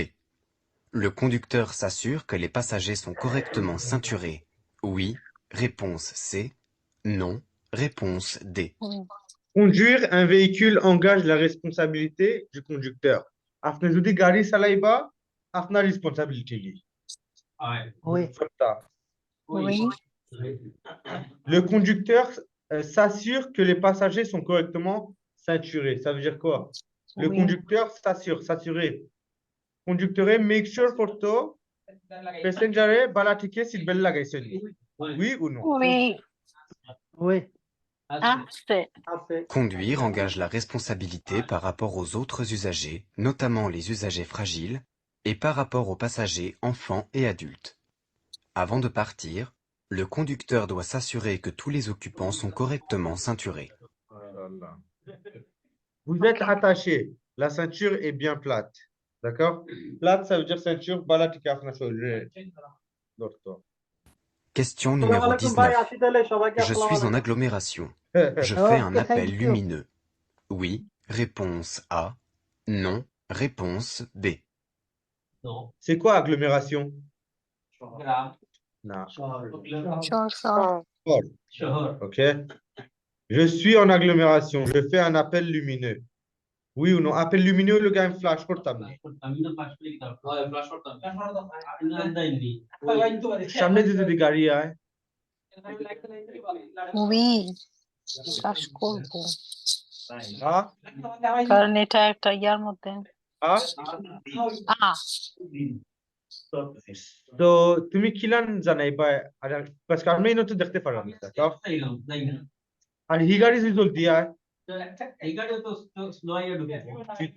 Le conducteur s'assure que les passagers sont correctement ceinturés. Oui. Réponse C. Non. Réponse D. conduire un véhicule engage la responsabilité du conducteur আপনি যদি গাড়ি চালাইবা আপনার রেসপন্সিবিলিটি ওই Oui. Le conducteur s'assure que les passagers sont correctement ceinturés. Ça veut dire quoi? Le Oui. conducteur s'assure, s'assurer. Conducteur, make sure for to passenger balatike seat belt লাগাইছেন oui ou non? Oui. ওই Ah, c'est. আছে Conduire engage la responsabilité par rapport aux autres usagers, notamment les usagers fragiles, et par rapport aux passagers enfants et adultes. Avant de partir, le conducteur doit s'assurer que tous les occupants sont correctement ceinturés. Vous êtes attaché, la ceinture est bien plate. D'accord? Plate, ça veut dire ceinture, balatike আপনার শরীরে ধরতো Question আসসালামু numéro আলাইকুম ভাই 19. আসি তাহলে সবাইকে Je আসসালামু suis en আলাইকুম agglomération. Je fais un Okay, appel thank you. lumineux. Oui. Réponse A. Non. Réponse B. Non. C'est quoi agglomération? Gram Non. Sure, sure. শহর Ok? Je suis en agglomération, je fais un appel lumineux. Oui ou non? Appel lumineux, le gars, flash করতাম না। আমি তো পাস করে দিতাম ফ্লাশ করতাম না দেয়নি সামনে দিয়ে যদি গাড়ি আয় Oui. চাষ করবো হ্যাঁ কারণ এটা একটা ইয়ার মধ্যে হ্যাঁ তো তুমি কিলান জানাই বা আর বাস কারণে তো দেখতে পারলাম না তো আর হি গাড়ি যদি জলদি আয় এই গাড়ি তো স্লো আইয়া ঢুকে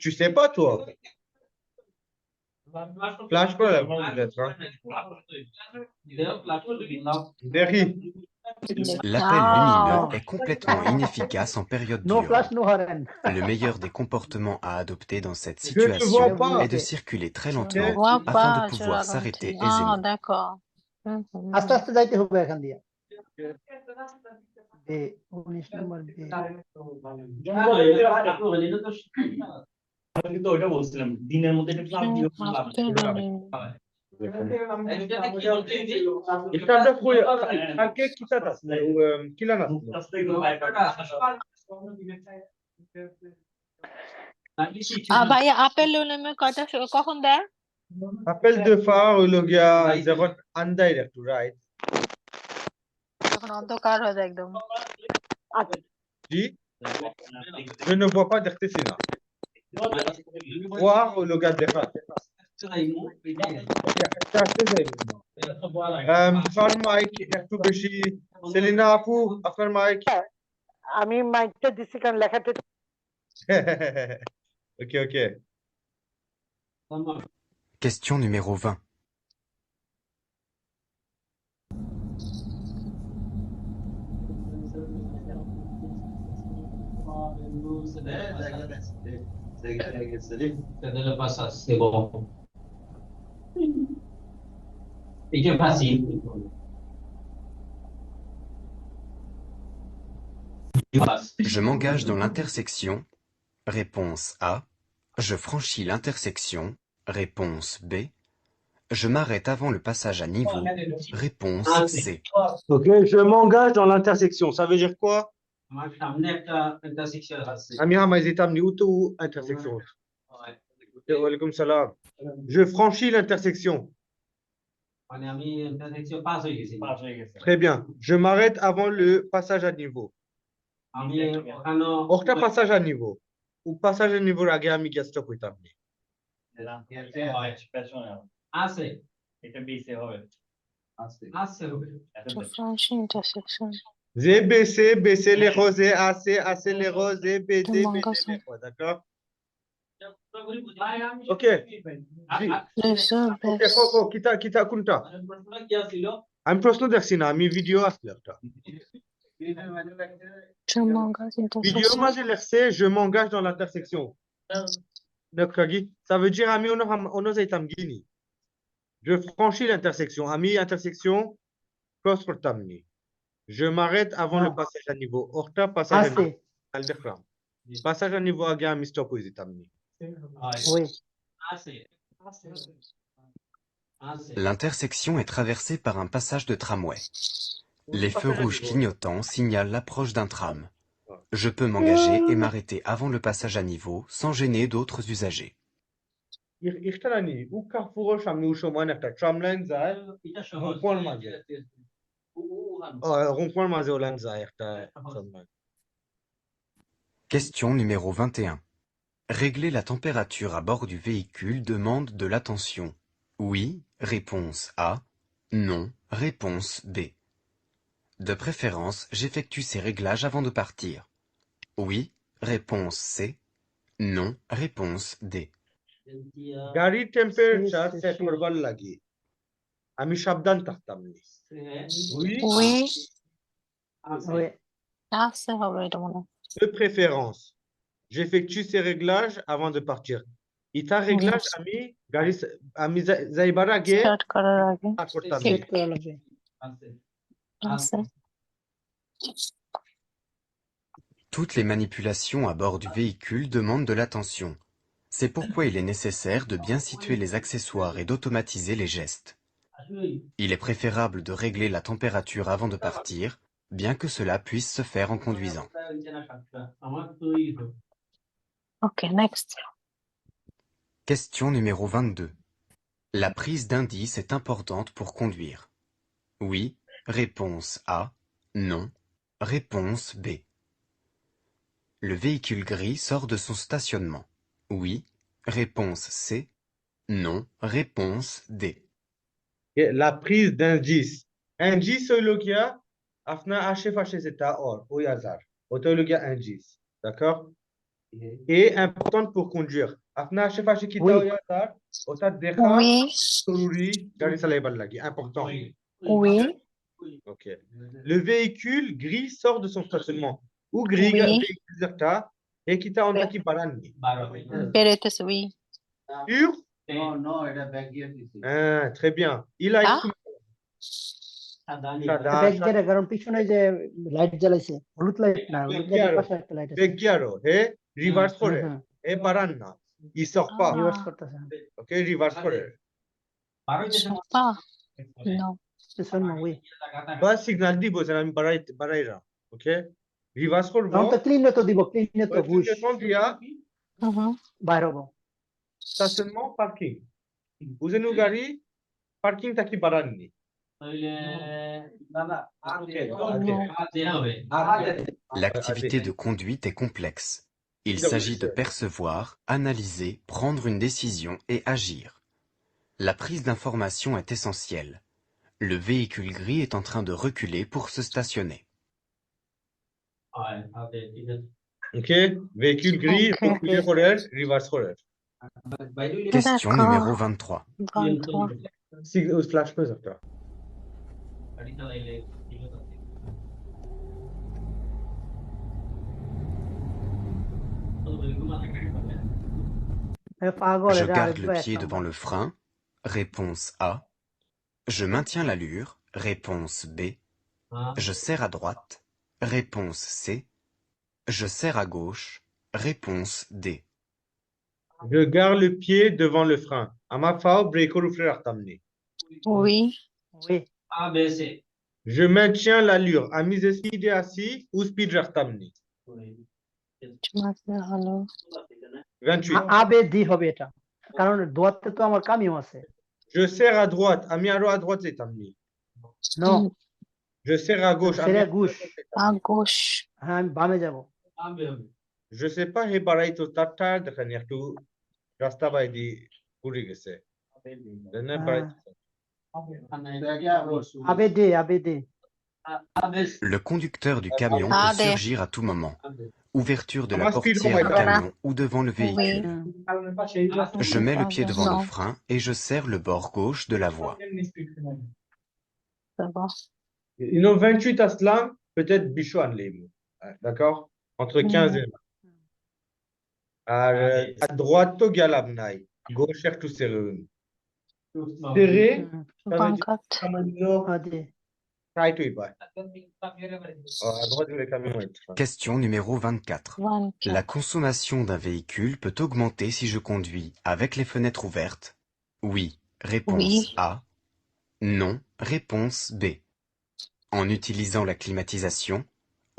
tu sais pas toi flash করে লাগবে peut-être দেখি L'appel Ah. lumineux est complètement inefficace en période নো ফ্লাশ diurne. নো হরেন Le meilleur des comportements à adopter dans cette Je te vois situation pas. est de circuler très Je lentement vois afin de pas, pouvoir je s'arrêter ralentis. Ah, aisément. d'accord. Mhm. আস্তে আস্তে যাইতে হবে এখান দিয়ে বে 19 নম্বর বে আমি তো ওইটা বলছিলাম দিনের মধ্যে এটা ক্লাস দিও না লাভ এটা আমরা কালকে কিতা আছে কিলা না ভাইয়া আপেল লেমে কয়টা কখন দেয়? appel de phare হইলো গিয়া যখন আন্দাই একটু রাইট যখন অন্ধকার হয়ে যায় একদম। জি je ne vois pas দেখতেছি না voir হইলো গিয়া দেখা আপনার মাইক একটু বেশি সেলিনা আপু আপনার মাইক আমি মাইকটা দিছি কারণ লেখাতে ok ok Question numéro 20. Delle passasse bon. Et che facile. Je m'engage dans l'intersection. Réponse A. Je franchis l'intersection. Réponse B. Je m'arrête avant le passage à niveau. Réponse C. ok je m'engage dans l'intersection ça veut dire quoi আমার সামনে একটা ইন্টারসেকশন আছে আমি আমার যেতাম নি উতো intersection wa alaikum salam je franchis l'intersection মানে আমি ইন্টারসেকশন পাস হয়ে গেছি très bien je m'arrête avant le passage à niveau আমি ওখানে একটা passage à niveau ou passage à niveau আগে আমি গিয়ে স্টপ হইতাম নি আছে এটা বিসে হবে আছে হবে French intersection. Z, B, C, B, C, les roses, A, C, A, C, les roses, B, D, B, D, les roses, d'accord? Ok. Les Ok, Coco, kita kunta. প্রশ্নটা কি ছিল আমি প্রশ্ন দেখছি না, আমি ভিডিও আসলে একটা। Je m'engage video intersection. মাঝে লেখছে, je m'engage dans l'intersection. Nakagi, ça veut dire আমি ono যাইতাম গিনি. Je franchis l'intersection. Ami intersection, cross করতাম নি. Je m'arrête avant le passage à niveau. Orta passage à আছে niveau. Al-Dekram. Passage à niveau আগে আমি stop হয়ে যেতাম নি. ওই আছে আছে L'intersection est traversée par un passage de tramway. Les feux rouges clignotants signalent l'approche d'un tram. Je peux m'engager et m'arrêter avant le passage à niveau sans gêner d'autres usagers. ইখতারানি ও কারফুরের সামনে ও সমান একটা ট্রাম লাইন যায় এটা সহজ কোন মাঝে রংপুরের মাঝে ওলান যায় একটা tram line Question numéro 21. Régler la température à bord du véhicule demande de l'attention. Oui, réponse A. Non, réponse B. De préférence, j'effectue ces réglages avant de partir. Oui, réponse C. Non, réponse D. গাড়ির temperature set করবার লাগি আমি সাবধান থাকতাম নি oui Oui, ওই আছে হবে এটা মনে হয়। de préférence j'effectue ces réglages avant de partir ইটা রেগলাজ আমি গাড়ি আমি যাইবার আগে Start করার আগে start করতাম নি সেট করা লাগবে আছে আছে। Toutes les manipulations à bord du véhicule demandent de l'attention. C'est pourquoi il est nécessaire de bien situer les accessoires et d'automatiser les gestes. Il est préférable de régler la température avant de partir, bien que cela puisse se faire en conduisant. আমার তৈরি Okay, next. Question numéro 22. La prise d'indice est importante pour conduire. Oui, réponse A. Non, réponse B. Le véhicule gris sort de son stationnement. Oui, réponse C. Non, réponse D. la prise d'indice indice হইলো গিয়া আপনার আশেপাশে যেটা ওই হাজার ওটা হইলো গিয়া indice d'accord et important pour conduire আপনার আশেপাশে কিটা Oui. ওই হাজার ওটা দেখা Oui, জরুরি গাড়ি চালাইবার লাগি important oui, ok le véhicule gris sort de son stationnement ou gris Oui. véhicule যেটা et কিটা অনটা কি বাড়াননি 12 বেরোইতেছে, oui. sûr No, এটা ব্যাক গিয়ার দিছি très bien il a Ah? exprimé সাদা ব্যাক গিয়ারে, কারণ পিছনে যে লাইট জ্বালাইছে, হলুদ লাইট না, হলুদ লাইটের পাশে একটা লাইট আছে। বেগিয়ারো হে রিভার্স করে হুম। হে পারান না ইসকপা রিভার্স করতেছে। ওকে রিভার্স করে Sort pas. Non. C'est seulement, oui. বাস সিগন্যাল দিব যে আমি বাড়াইরা ওকে রিভার্স করব তখন তো ক্লিন তো দিব, ক্লিন তো হুশ ক্লিন দিয়া Mhm. বাইর হবো। স্টেশনমেন্ট পার্কিং বুঝেনু গাড়ি পার্কিং তাকি বাড়াননি L'activité de conduite est complexe. Il s'agit de percevoir, analyser, prendre une décision et agir. La prise d'information est essentielle. Le véhicule gris est en train de reculer pour se stationner. OK véhicule gris Ok. reculer করে রিভার্স করে Question D'accord. numéro 23. 23. Signal flash করে একটা পাগল, Je এটা garde আরেকবার le এক pied number. devant le frein. Réponse A. Je maintiens l'allure. Réponse B. Je serre à droite. Réponse C. Je serre à gauche. Réponse D. je garde le pied devant le frein আমার ফাও ব্রেকের উপরে রাখতাম নি Oui. Oui. je maintiens l'allure আমি যে স্পিডে আছি ও স্পিড রাখতাম নি Tu m'as fait alors. 28 আবে দি হবে এটা, কারণ দোয়াতে তো আমার কামিও আছে। je serre à droite আমি আরো à droite যেতাম নি নো, je serre à gauche আমি সেরে গুশ। À gauche. হ্যাঁ, আমি বামে যাব। je sais pas হে বাড়াই তো তার টায়ার দেখেন একটু রাস্তা বাইদি ঘুরে গেছে না বাড়াই আবে দে। Le conducteur du camion Ah, peut des- surgir à tout moment. Ouverture de la Comment speed portière du on va camion ou devant le véhicule. Hmm. Je mets le pied devant le Non. frein et je serre le bord gauche de la voie. C'est bon. ils ont 28 aslam peut-être bichou anlim d'accord entre 15 et 20 আর à droite তো গেলাম নাই gauche একটু serré serré হুম। 24. সামান্য দে। টাইট হইবা à droite le camion est Question numéro 24. 24. La consommation d'un véhicule peut augmenter si je conduis avec les fenêtres ouvertes. Oui. Réponse Oui. A. Non. Réponse B. En utilisant la climatisation.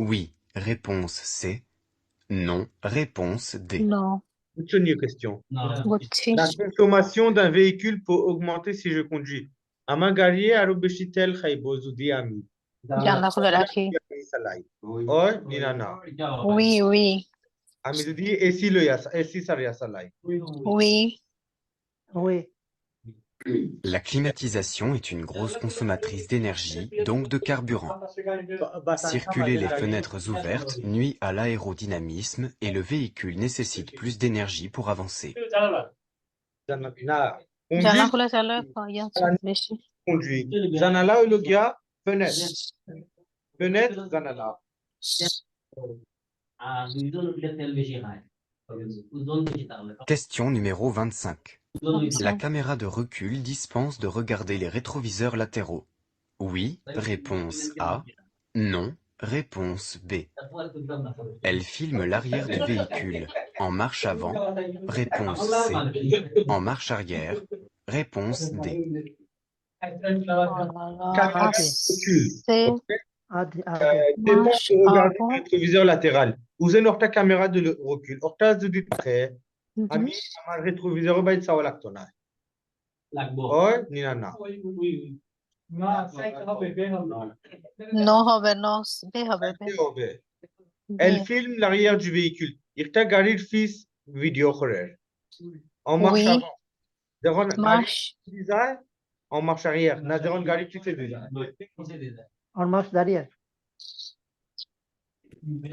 Oui. Réponse C. Non. Réponse D. Non. Une autre question Gucci. la consommation d'un véhicule peut augmenter si je conduis আমার গাড়ি আরো বেশি তেল খাইব যদি আমি জানলা খুলে রাখি। চালাই ওই না Oui, oui. আমি যদি এসি লই এসি সারিয়া চালাই Oui. Oui. La climatisation est une grosse consommatrice d'énergie, donc de carburant. Circuler les fenêtres ouvertes nuit à l'aérodynamisme et le véhicule nécessite plus d'énergie pour avancer. না জানলা conduire খুলে চালে বেশি। conduire জানালা হইলো গিয়া fenêtre জানালা Question numéro 25. La 25. caméra de recul dispense de regarder les rétroviseurs latéraux. Oui. Réponse A. Non. Réponse B. Elle filme l'arrière du véhicule. En marche avant. Réponse C. En marche arrière. Réponse D. Oh là là. Caméra de recul. C'est আদে। dépend marche de regarder avant. le rétroviseur latéral উজেন একটা camera de recul ওটা যদি থাকে Mhm. আমি আমার rétroviseur বাইরে চাওয়া লাগতো না ওই না Non হবে, no. B হবে, B. কি হবে B. elle filme l'arrière du véhicule একটা গাড়ির ফিস ভিডিও করে en marche Oui. avant যখন গাড়ি Marche. পিছে যায় en marche arrière না যখন গাড়ি পিছে দিয়ে যায় On marche derrière.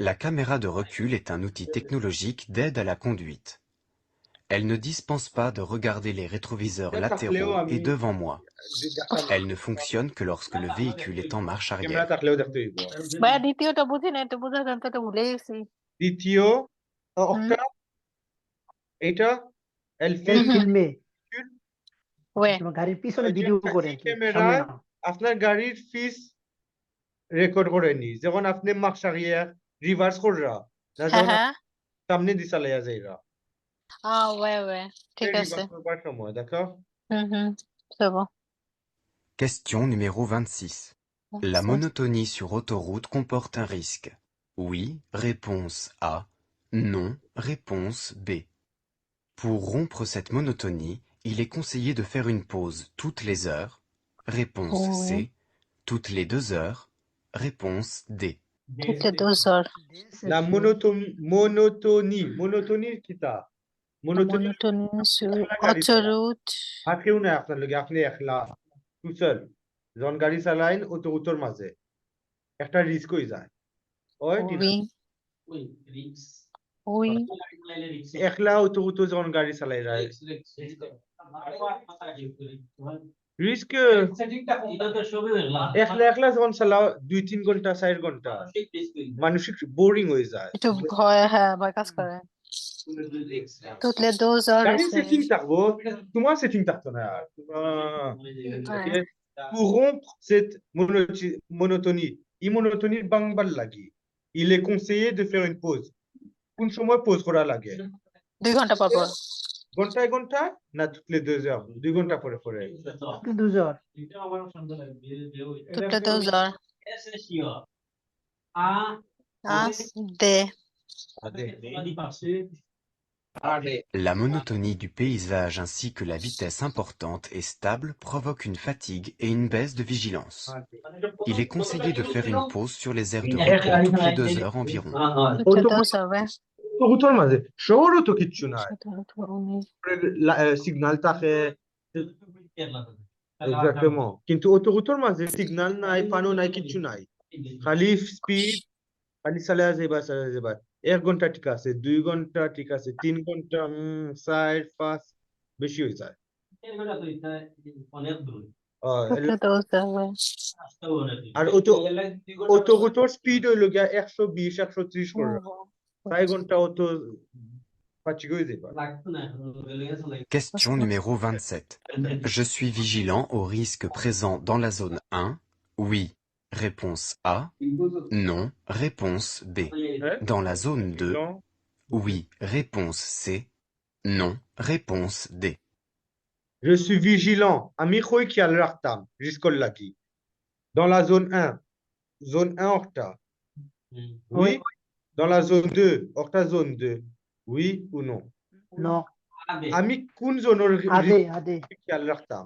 La caméra de recul est un outil technologique d'aide à la conduite. Elle ne dispense pas de regarder les rétroviseurs latéraux et devant moi. Elle ne fonctionne que lorsque le véhicule est en marche camera arrière. থাকলেও দেখতে হইব ভাইয়া দ্বিতীয়টা বুঝি না, এটা বোঝা জানতে তো ভুলে গেছি। দ্বিতীয় একটা এটা elle Elle filme filme। Ouais. তোমার গাড়ির পিছনে ভিডিও করে আর কি, ক্যামেরা সামনে না। আপনার গাড়ির ফিস রেকর্ড করেনি যখন আপনি মার্কস arrière রিভার্স কররা না হ্যাঁ যখন হ্যাঁ সামনে দিয়ে চালাইয়া যাইরা ouais ouais ঠিক আছে রিভার্স করবার সময় দেখো হুম c'est bon Question numéro 26. La monotonie sur autoroute comporte un risque. Oui, réponse A. Non, réponse B. Pour rompre cette monotonie, il est conseillé de faire une pause toutes les heures. Réponse C. Oui. Toutes les 2 heures. Réponse D. toutes les 2 heures la monotonie কিটা la monotonie monotonie sur গাড়ি চালায়। autoroute আর কেউ নাই আপনার লগে আপনি একলা tout seul যখন গাড়ি চালাইন অটোর মাঝে একটা রিস্ক হয়ে যায় ওই oui Oui, Rix. oui একলা অটো যখন গাড়ি চালাই যায় রিস্ক এটা তো সবই হলো একলা একলা যখন চালাও 2-3 ঘন্টা 4 ঘন্টা মানসিক বোরিং হয়ে যায় একটু ভয় হ্যাঁ ভয় কাজ করে toutes les 2 heures গাড়ি c'est সেটিং থাকবো তোমার সেটিং থাকতো না আর ok? Pour rompre cette monotonie monotonie bangbar lagi il est conseillé de faire une pause কোন সময় pause করা লাগে 2 ঘন্টা পর পর ঘন্টায় ঘন্টা না toutes les 2 heures 2 ঘন্টা পরে পরে দুজন এটা আমার সন্দেহ লাগে toutes les 2 heures c'est sûr A ah D La monotonie du paysage ainsi que la vitesse importante et stable provoque une fatigue et une baisse de vigilance. Il est conseillé de faire une pause sur les aires de repos toutes les 2 heures environ. toutes les 2 heures ouais অটোর মাঝে শহরও তো কিচ্ছু নাই on est signal থাকে exactement কিন্তু অটোর মাঝে সিগন্যাল নাই পানো নাই কিচ্ছু নাই খালি স্পিড খালি চালিয়ে যাইবা 1 ঘন্টা ঠিক আছে 2 ঘন্টা ঠিক আছে 3 ঘন্টা 4-5 বেশি হয়ে যায় অনেক দূর toutes les 2 heures ouais আর অটোর স্পিড হইল গিয়া 120-130 করে 4 ঘন্টা অটো ফাটিগ হয়ে যাইবা Question numéro 27. Je suis vigilant aux risques présents dans la zone 1. Oui. Réponse A. Non. Réponse B. Dans la zone 2. Oui. Réponse C. Non. Réponse D. Je suis vigilant. Ami khoy ki al raktam jusqu'au lagi. Dans la zone 1. Zone 1 orta. Oui. Dans la zone 2. Orta zone 2. Oui ou non? non Ami কোন জোনের আদে আদে কি al raktam?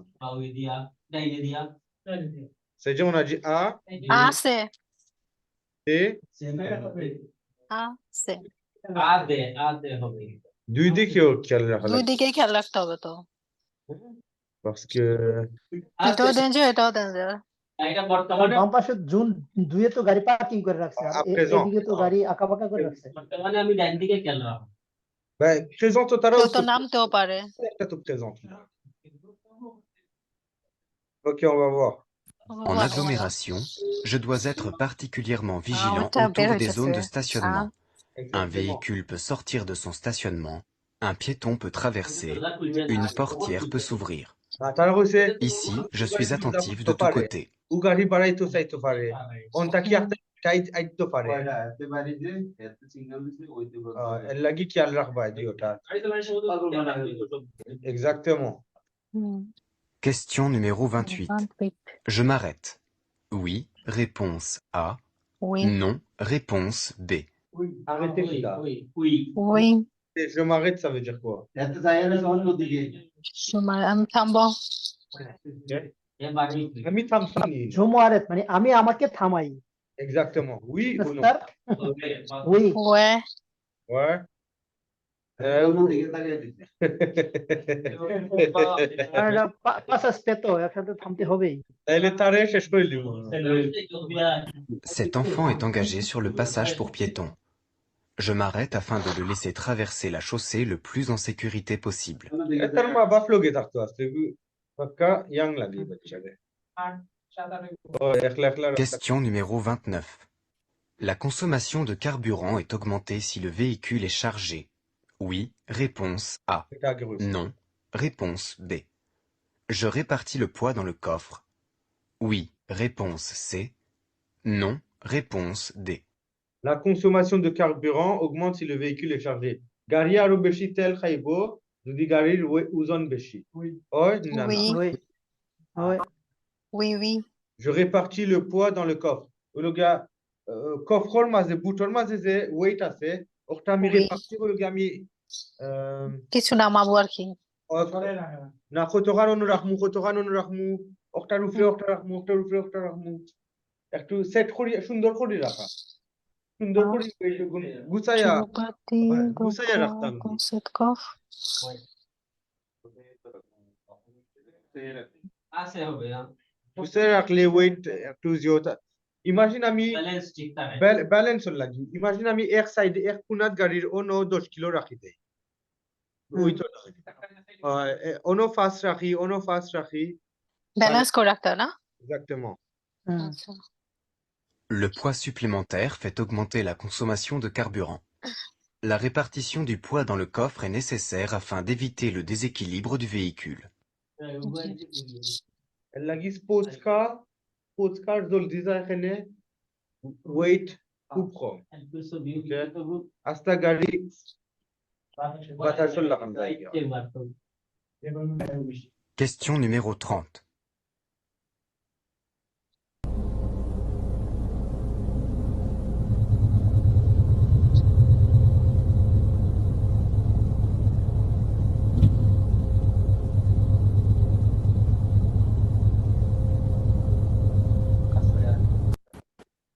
দিয়া C'est-à-dire on a dit A, ah c'est D, ah c'est আদে হবে দুই দিকে কি al দুই raktam. দিকে খেয়াল রাখতে হবে তো Parce que এটাও ডেঞ্জার এটাও ডেঞ্জার এটা বর্তমানে বাম পাশে জুন দুইয়ে তো গাড়ি পার্কিং করে রাখছে আর présent. এদিকে তো গাড়ি আঁকাবাঁকা করে রাখছে বর্তমানে আমি ডান দিকে খেয়াল রাখবো Ben, présente তারা কেউ তো নামতেও পারে একটা তো présente. Ok, on va voir. En agglomération, je dois être particulièrement vigilant t'as autour bien des zones de réussi. stationnement. Un Exactement. véhicule peut sortir de son stationnement, un piéton peut traverser, une portière peut s'ouvrir. তারা কইছে Ici, je suis attentif de tous côtés. ও গাড়ি বাড়াইতে চাইতে পারে অনটা কি একটা টাইট আইতে পারে কয়টা এতে বাড়ি যে এতে সিগন্যাল দিছে ওইতে এর লাগি খেয়াল রাখবা দি ওটা exactement. Question numéro 28. 28 Je m'arrête. Oui. Réponse A. oui Non. Réponse B. Arrêtez là. oui Et je m'arrête, ça veut dire quoi? এতে যায় না অন্যদিকে আমি থামবো আমি থামছি ঝুমু আরেত মানে আমি আমাকে থামাই exactement. Oui ou non? Sir we ouais Ouais. অন্যদিকে তাকিয়ে দিতে পাঁচ আসপেতো একসাথে থামতে হবেই তাইলে তারে শেষ করে দিব Cet enfant est engagé sur le passage pour piétons. Je m'arrête afin de le laisser traverser la chaussée le plus en sécurité possible. এটার মা বাপ লগে থাকতো আসতে পাক্কা ইয়াং লাগি বাচ্চারে ও একলা একলা Question numéro 29. La consommation de carburant est augmentée si le véhicule est chargé. Oui. Réponse A. এটা আগে বলছি Non. Réponse B. Je répartis le poids dans le coffre. Oui, réponse C. Non, réponse D. La consommation de carburant augmente si le véhicule est chargé. Gari aro beshi tel khaibo, jodi garir ouzon beshi. Oy, nana. Oui, Oui. Oui. oui. Je répartis le poids dans le coffre. Le gars, coffre maze, bouton maze, weight assez. Orta mi Oui. répartir le gars mi. কিছু নামাবো আর কি Na khotoran onu rakhmu. Orta rufle, orta rakhmu. একটু সেট করি সুন্দর করে রাখা সুন্দর করে গুছাইয়া যুবতী গুছাইয়া রাখতাম কনসেপ্ট কফ আছে হবে গুছাইয়া রাখলে ওয়েট একটু জিওটা ইমাজিন আমি ব্যালেন্স ঠিক থাকে ব্যালেন্স লাগি ইমাজিন আমি এক সাইডে এক কোণাত গাড়ির অন্য 10 কিলো রাখি দেই ওই তো অন্য ফাস্ট রাখি ব্যালেন্স করে রাখতে হয় না exactement আচ্ছা Le poids supplémentaire fait augmenter la consommation de carburant. La répartition du poids dans le coffre est nécessaire afin d'éviter le déséquilibre du véhicule. লাগি স্পোর্টস কার জলদি যায় এখানে ওয়েট খুব কম আস্তা গাড়ি বাতাসল লাগান যায় Question numéro 30.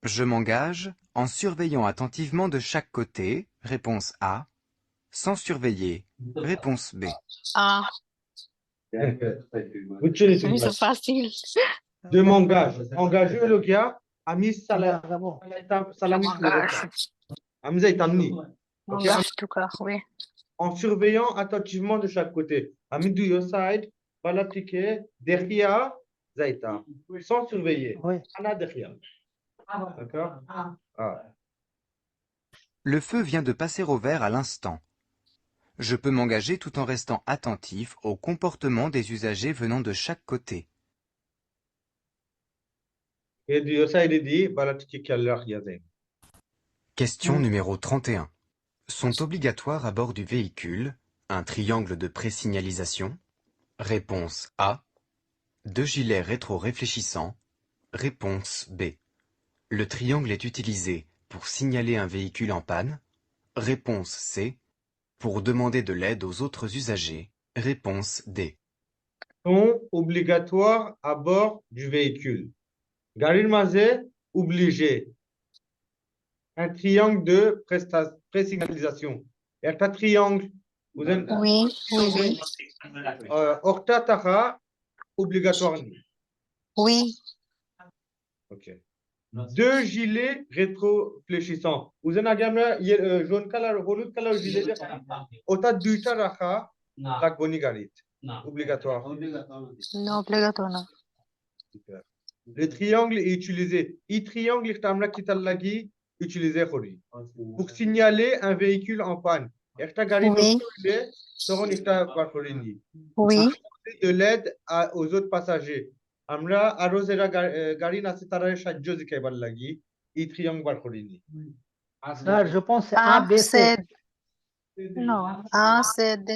Je m'engage en surveillant attentivement de chaque côté, réponse A, sans surveiller, réponse B. Ah, বুঝছেন c'est facile. de m'engage engager le gars আমি লাগাবো salami আমি যাইতাম নি Okay, Engage tout cas, oui. en surveillant attentivement de chaque côté আমি দুই side bala tike derrière যাইতাম sans surveiller Oui. ana derrière d'accord ah. Le feu vient de passer au vert à l'instant. Je peux m'engager tout en restant attentif au comportement des usagers venant de chaque côté. et দুই side di bala tike kellar yazay Question numéro 31. Sont obligatoires à bord du véhicule un triangle de présignalisation? Réponse A. 2 gilets rétro-réfléchissants. Réponse B. Le triangle est utilisé pour signaler un véhicule en panne. Réponse C. Pour demander de l'aide aux autres usagers. Réponse D. sont obligatoires à bord du véhicule garir maze obligé un triangle de présignalisation একটা triangle vous avez Oui, oui. orta taha obligatoire Oui, ok 2 gilets rétro-fléchissants vous avez un gamme jaune color হলুদ color gilet ওটা দুইটা রাখা না লাগবে নি গাড়িত না obligatoire non obligatoire না Super. Le triangle est utilisé triangle এটা আমরা কিতার লাগি utiliser করি pour signaler un véhicule en panne একটা গাড়ি Oui. নষ্ট হইলে তখন এটা বার করে নি Oui, de l'aide aux autres passagers আমরা আরো যারা গাড়ি আছে তারা সাহায্য জিকাইবার লাগি এই triangle বার করে নি Sir, je pense A, A, B, C. C. Non, A, C, D.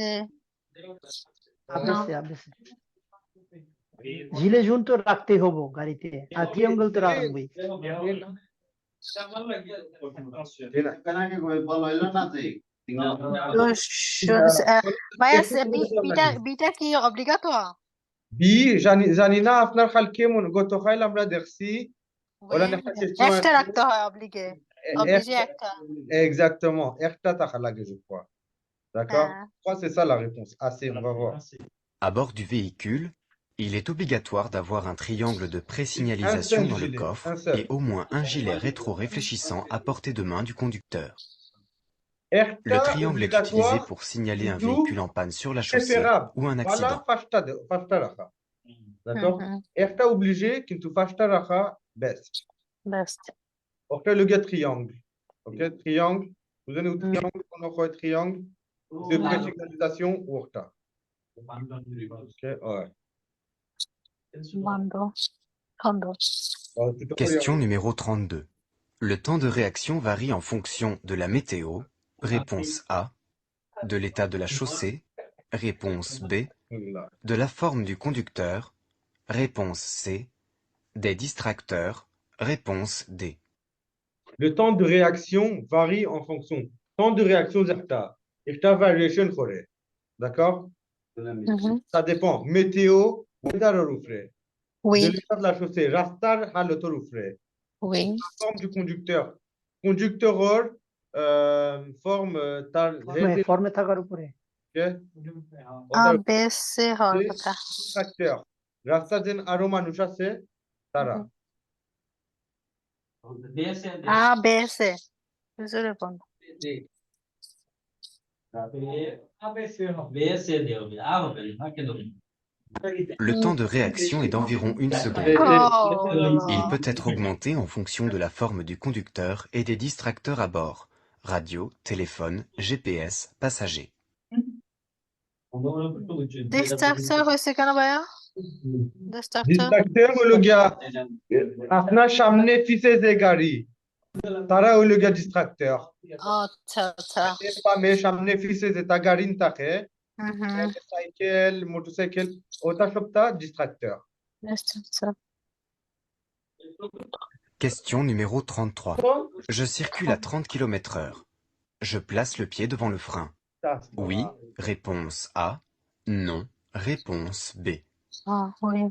ABC, ABC. জিলে জুন তো রাখতেই হবো গাড়িতে আর ট্রিয়াঙ্গল তো রাখবই কানাকে কই বল হইলো না যে ভাইয়া বিটা কি obligatoire? বি জানি না আপনার খাল কেমন গতকাল আমরা দেখছি ওরা একটা question একটা রাখতে হয় obligé একটা exactement একটা টাকা লাগে je crois d'accord Ah. je crois que c'est ça la réponse assez on va voir À bord du véhicule, il est obligatoire d'avoir un triangle de présignalisation dans le gilet, coffre un seul. et au moins un gilet rétro-réfléchissant à portée de main du conducteur. একটা Le triangle est utilisé obligatoire pour signaler un কিন্তু véhicule en panne sur la chaussée préférable ou un voilà accident. পাঁচটা রাখা d'accord Mhm. একটা obligé কিন্তু পাঁচটা রাখা best Best. ওটা le gars triangle ok triangle vous avez un triangle on a quoi triangle de présignalisation ou orta ok ouais Bando. 32. Question numéro 32. Le temps de réaction varie en fonction de la météo. Réponse A. De l'état de la chaussée. Réponse B. De la forme du conducteur. Réponse C. Des distracteurs. Réponse D. Le temps de réaction varie en fonction. Temps de réaction zerta. Zerta variation করে. D'accord? Mhm. Ça dépend. Météo, weather এর উপরে। De Oui, l'état de la chaussée, রাস্তার হালতের উপরে। oui. La forme du conducteur. Conducteur forme তার ফর্মে থাকার উপরে A, B, C হওয়ার কথা। distracteur. রাস্তার যেন আরো মানুষ আছে তারা। A, B, C. জোরে বল। Le temps de réaction est d'environ 1 seconde. Oh. Il peut être augmenté en fonction de la forme du conducteur et des distracteurs à bord. Radio, téléphone, GPS, passagers. Distractor হয়েছে কেন ভাইয়া? Distractor? Distracteur হলো গিয়া আপনার সামনে পিছে যে গাড়ি তারা হলো গিয়া distracteur. আচ্ছা আচ্ছা। পামে সামনে পিছে যে তা গাড়ি থাকে Mhm. সাইকেল মোটরসাইকেল ওটা সবটা distracteur. Distractor. Question numéro 33. Je circule à 30 km/h. Je place le pied devant le frein. Oui. Réponse A. Non. Réponse B. Ah oui.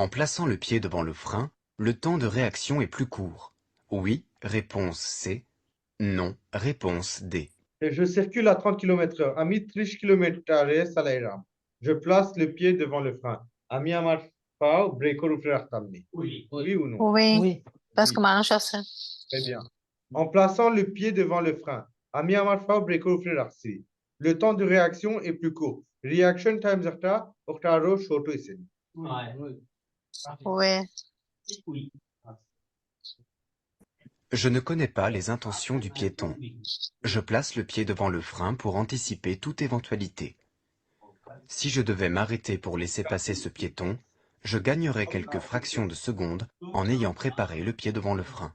En plaçant le pied devant le frein, le temps de réaction est plus court. Oui. Réponse C. Non. Réponse D. Et je circule à 30 km/h. আমি 30 km/h চালাইলাম. Je place le pied devant le frein. আমি আমার পাও ব্রেকের উপরে রাখতাম নি. Oui ou non? Oui. Oui. Parce que মানুষ আছে। Très bien. En plaçant le pied devant le frein. আমি আমার পাও ব্রেকের উপরে রাখছি. Le temps de réaction est plus court. Reaction time একটা ওটা আরো short হইছে. Oui. Je ne connais pas les intentions du piéton. Je place le pied devant le frein pour anticiper toute éventualité. Si je devais m'arrêter pour laisser passer ce piéton, je gagnerais quelques fractions de seconde en ayant préparé le pied devant le frein.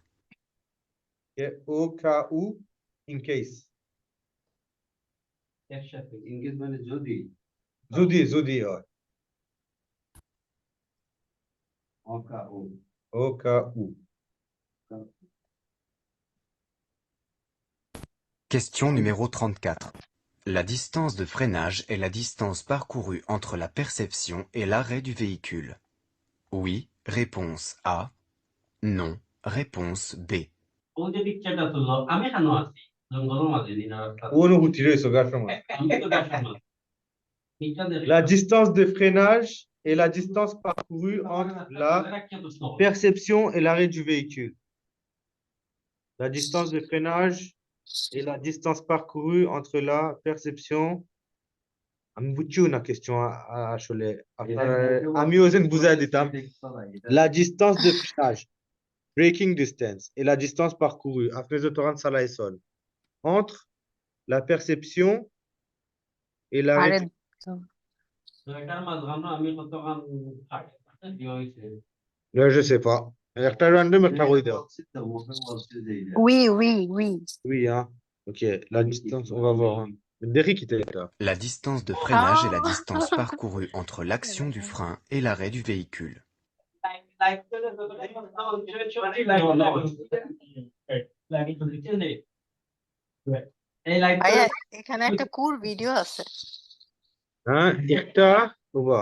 Et au cas où, in case. ইংরেজ মানে যদি যদি হয়. অকা ও Au cas où. Question numéro 34. La distance de freinage est la distance parcourue entre la perception et l'arrêt du véhicule. Oui. Réponse A. Non. Réponse B. ও যে পিকচারটা তুললো আমি এখানেও আছি জঙ্গলের মাঝে অনুভূতি রয়েছে গার সময়. আমি তো দেখার না La distance de freinage est la distance parcourue entre la perception et l'arrêt du véhicule. La distance de freinage est la distance parcourue entre la perception. আমি বুঝছি না question আসলে আমি ওজন বুঝাই দিতাম. La distance de freinage, braking distance, et la distance parcourue après le torrent salai sol entre la perception et l'arrêt. আরে এটার মাঝখানে আমি কতক্ষণ কি হয়েছে Là, je sais pas. একটা random একটা কই দাও. oui oui oui. Oui, hein. Ok, la distance, on va voir. Hein. Derrick était là. La distance de freinage est la distance parcourue entre l'action du frein et l'arrêt du véhicule. ভাইয়া এখানে একটা কুল ভিডিও আছে। Hein? একটা ওবা.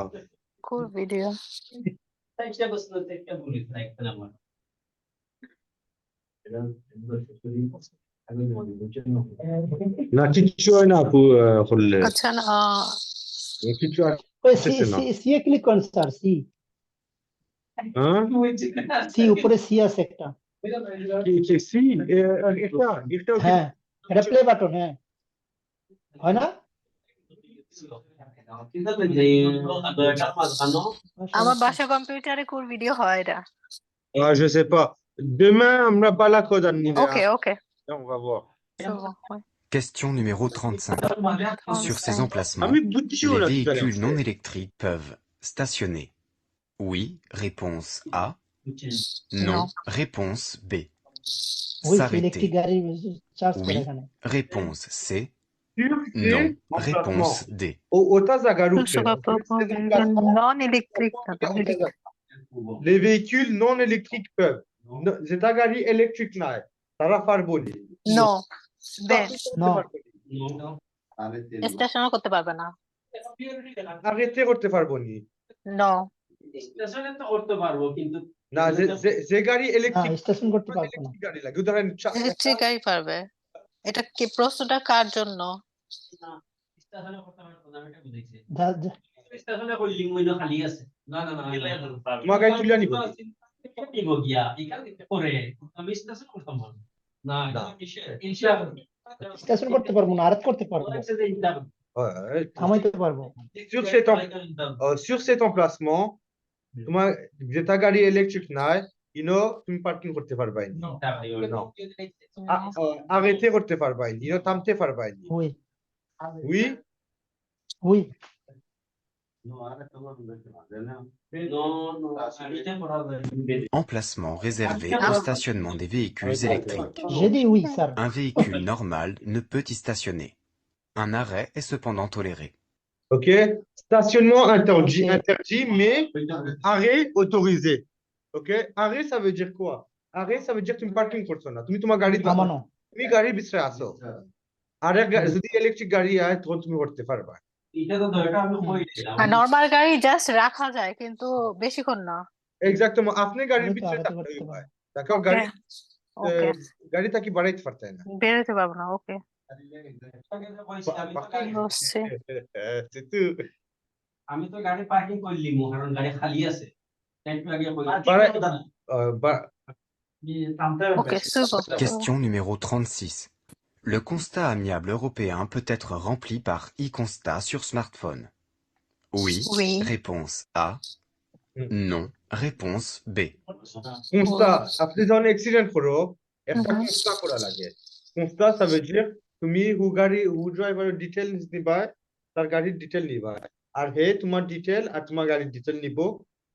কুল ভিডিও। না কিছু হয় না আপু করলে. আচ্ছা না কিছু ওই আসছে না. সি এ ক্লিক করেন স্যার সি হ্যাঁ? সি উপরে সি আছে একটা কি সি একটা হ্যাঁ এটা প্লে বাটন হ্যাঁ হয় না আমার বাসা কম্পিউটারে কুল ভিডিও হয় এটা। Ah, je sais pas. Demain, আমরা পালা কোদান নিবে. OK OK. On va voir. Question numéro 35. Sur ces emplacements, আমি বুঝছি les না véhicules non électriques peuvent stationner. Oui, réponse A. Non. Non, réponse B. ওই ইলেকট্রিক S'arrêter. গাড়ি চার্জ করে Oui, এখানে réponse C. Sur Non, c'est réponse emplacement. D. Ota Zagaru Tout sera pas non-électrique. Les véhicules non électriques peuvent. Zetagari électrique নাই তারা পারবো নি No. B. No. স্টেশনও করতে পারবে না। আরেতে করতে পারবো নি No. স্টেশনে তো করতে পারবো কিন্তু না যে গাড়ি না ইলেকট্রিক স্টেশন করতে পারবো না ইলেকট্রিক গাড়ি লাগে উদাহরণ ইলেকট্রিক গাড়ি পারবে। এটা কি প্রশ্নটা কার জন্য? না স্টেশনে করতে পারবো না এটা বুঝাইছে যা- স্টেশনে কইলি মইনো খালি আছে না তোমার গাড়ি তুলে নিব নিব গিয়া এখানে করে আমি স্টেশন করতাম না না। স্টেশন করতে পারবো না আরত করতে পারবো থামাইতে পারবো sur cet emplacement তোমার যেটা গাড়ি ইলেকট্রিক নাই তুমি পার্কিং করতে পারবা নি আরেতে করতে পারবা নি থামতে পারবা নি ওই oui ওই Emplacement réservé au stationnement des véhicules électriques. j'ai dit oui sir Un véhicule normal ne peut y stationner. Un arrêt est cependant toléré. ok stationnement interdit Ok. interdit mais arrêt autorisé ok arrêt ça veut dire quoi arrêt ça veut dire তুমি পার্কিং করছো না তুমি তোমার গাড়ি থামানো তুমি গাড়ির ভিতরে আসো আর যদি ইলেকট্রিক গাড়ি হয় তখন তুমি করতে পারবা এটা তো দরকার আমি কই দিলাম আর নরমাল গাড়ি জাস্ট রাখা যায় কিন্তু বেশিক্ষণ না। এক্স্যাক্টলি আপনি গাড়ির আমি তো ভিতরে আরতে থাকতে করতে হয় পারবো দেখো গাড়ি ওকে গাড়িটা কি বাড়াইতে পারতে না বেরোতে পারবো না। ওকে বুঝছি। c'est tout আমি তো গাড়ি পার্কিং করলিম কারণ গাড়ি খালি আছে একটু আগে ওকে super. Question numéro 36. Le constat amiable européen peut être rempli par e-constat sur smartphone. Oui, Oui. réponse A. Non, réponse B. constat আপনি যখন অ্যাক্সিডেন্ট করো একটা Mhm. constat করা লাগে constat ça veut dire তুমি হু ড্রাইভারের ডিটেইলস নিবা তার গাড়ির ডিটেইল নিবা আর হে তোমার ডিটেইল আর তোমার গাড়ির ডিটেইল নিব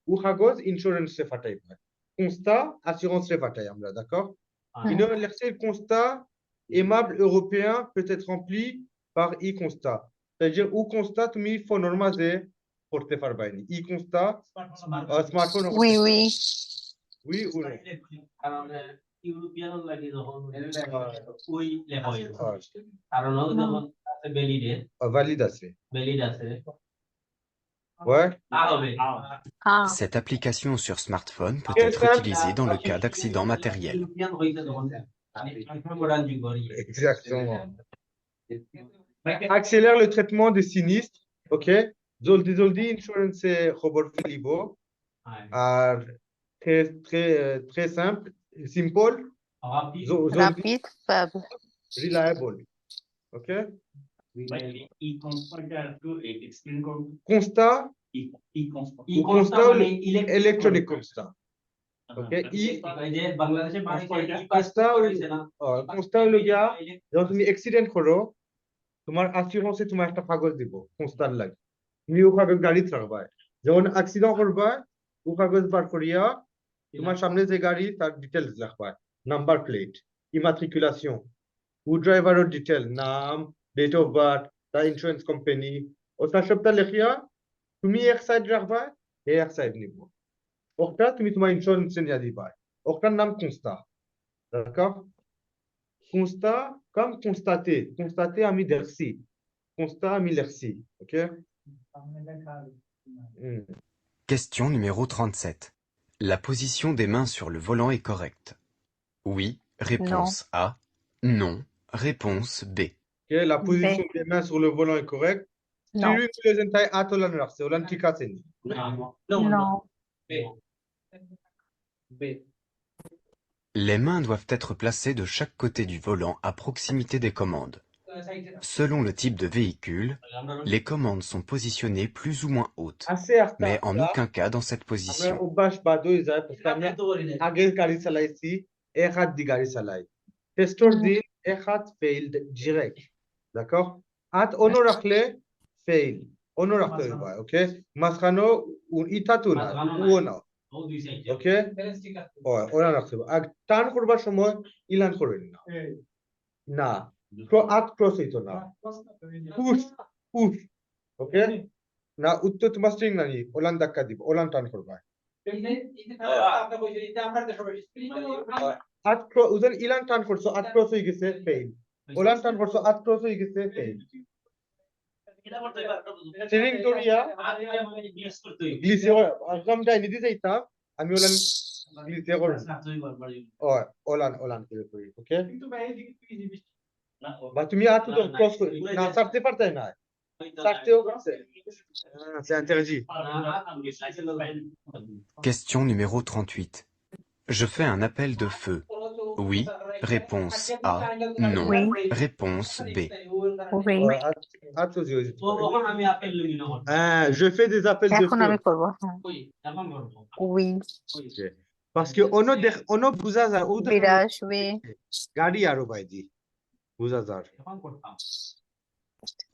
ও কাগজ ইন্স্যুরেন্সে ফাটাইবা constat assurance ফাটাই আমরা d'accord le constat aimable européen peut être rempli par e-constat c'est-à-dire ou constat তুমি ফোন মাঝে করতে পারবা e-constat smartphone Oui, oui. oui ou non কারণ ইউরোপিয়ান লাগে যখন ওই লেখা হয় কারণ যখন বেলিডে valide আছে বেলিড আছে ouais হবে Ah. Cette application sur smartphone peut Quel être simple. utilisée dans le cas d'accident matériel. European হইতে যখন মডার্ন যুগ করি exactement accélère le traitement des sinistres ok জলদি insurance খবর ফেলিব আর très simple simple জলদি Rapide, faible. reliable ok constat constat electronic constat ok যে বাংলাদেশে constat হলো গিয়া যখন তুমি অ্যাক্সিডেন্ট করো তোমার assurance তোমার একটা কাগজ দিব constat লাগে তুমি ও কাগজ গাড়িতে রাখবা যখন অ্যাক্সিডেন্ট করবা ও কাগজ বার করিয়া তোমার সামনে যে গাড়ি তার ডিটেইলস লিখবা নাম্বার প্লেট ইমাট্রিকুলেশন হু ড্রাইভারের ডিটেইল নাম ডেট অফ বার্থ তার ইন্স্যুরেন্স কোম্পানি ওটা সবটা লিখিয়া তুমি এক সাইড রাখবা হে এক সাইড নিব ওটা তুমি তোমার ইন্স্যুরেন্স নিয়ে দিবা ওটার নাম constat d'accord constat comme constater আমি দেখছি constat আমি লিখছি ok Question numéro 37. La position des mains sur le volant est correcte. Oui, réponse A. Non, réponse B. ok la position des mains sur le volant est correcte Non. tu presentai atolan রাখছে ওলান ঠিক আছে নি Non. Les mains doivent être placées de chaque côté du volant à proximité des commandes. Selon le type de véhicule, les commandes sont positionnées plus ou moins hautes, আছে একটা mais en aucun cas dans cette আমরা position. অভ্যাস বাদ হয়ে যায় parce que আমরা আগে গাড়ি চালাইছি এক হাত দিয়ে গাড়ি চালাই টেস্টর দিন এক হাত ফেইলড ডিরেক্ট d'accord হাত অন্য রাখলে ফেইল অন্য রাখতে হবে ভাই, ওকে? মাঝখানে ইটাতো না, ও না, ওকে? হয়, ওরা রাখতে হবে। আর টার্ন করবার সময় ইলান করবেন না। না, আট ক্রস হইতো না। পুশ, পুশ, ওকে? না, উত্তর তোমার স্ট্রিং নানি, ওলান ধাক্কা দিব, ওলান টার্ন করবা। আট ক্রস, উজন ইলান টার্ন করছো, আট ক্রস হয়ে গেছে, ফেল। ওলান টার্ন করছো, আট ক্রস হয়ে গেছে, ফেল। স্টিরিং ধরিয়া গ্লিসে একদম যাই নিতে যাইতাম, আমি ওলান গ্লিসে করব। ওলান করে করি, ওকে? বা তুমি আট তো ক্রস করে না ছাড়তে পারতে না। ছাড়তেও পারছে। C'est interdit. Question numéro 38. Je fais un appel de feu. Oui. Réponse A. Non. Oui. Réponse B. Oui. Je fais des appels de এখন feu. আমি করব। হ্যাঁ। Oui. Parce que on a Bouzazar. বিরাজ, oui. Gari Arobaidi. Bouzazar.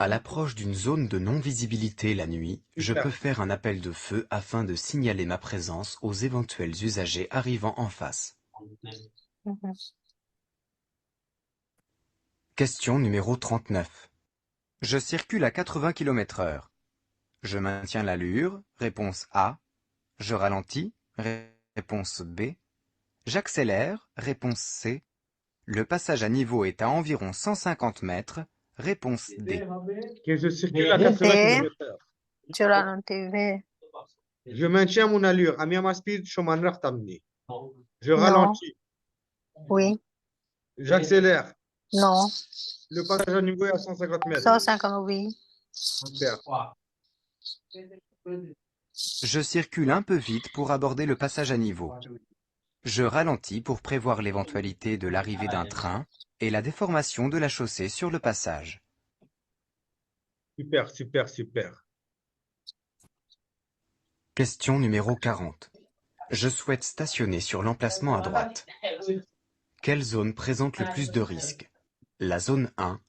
À l'approche d'une zone de non-visibilité la nuit, je peux faire un appel de feu afin de signaler ma présence aux éventuels usagers arrivant en face. Mhm. Question numéro 39. Je circule à 80 km/h. Je maintiens l'allure. Réponse A. Je ralentis. Réponse B. J'accélère. Réponse C. Le passage à niveau est à environ 150 mètres. Réponse D. Que je circule à 80 km/h. চুরানো TV. Je maintiens mon allure. Ami ma speed, Shoman Rachtamni. Je ralentis. Oui. J'accélère. Non. Le passage à niveau est à 150 mètres. 150, oui. Super. Je circule un peu vite pour aborder le passage à niveau. Je ralentis pour prévoir l'éventualité de l'arrivée d'un train et la déformation de la chaussée sur le passage. Super, super, super. Question numéro 40. Je souhaite stationner sur l'emplacement à droite. Quelle zone présente le plus de risques? La zone 1.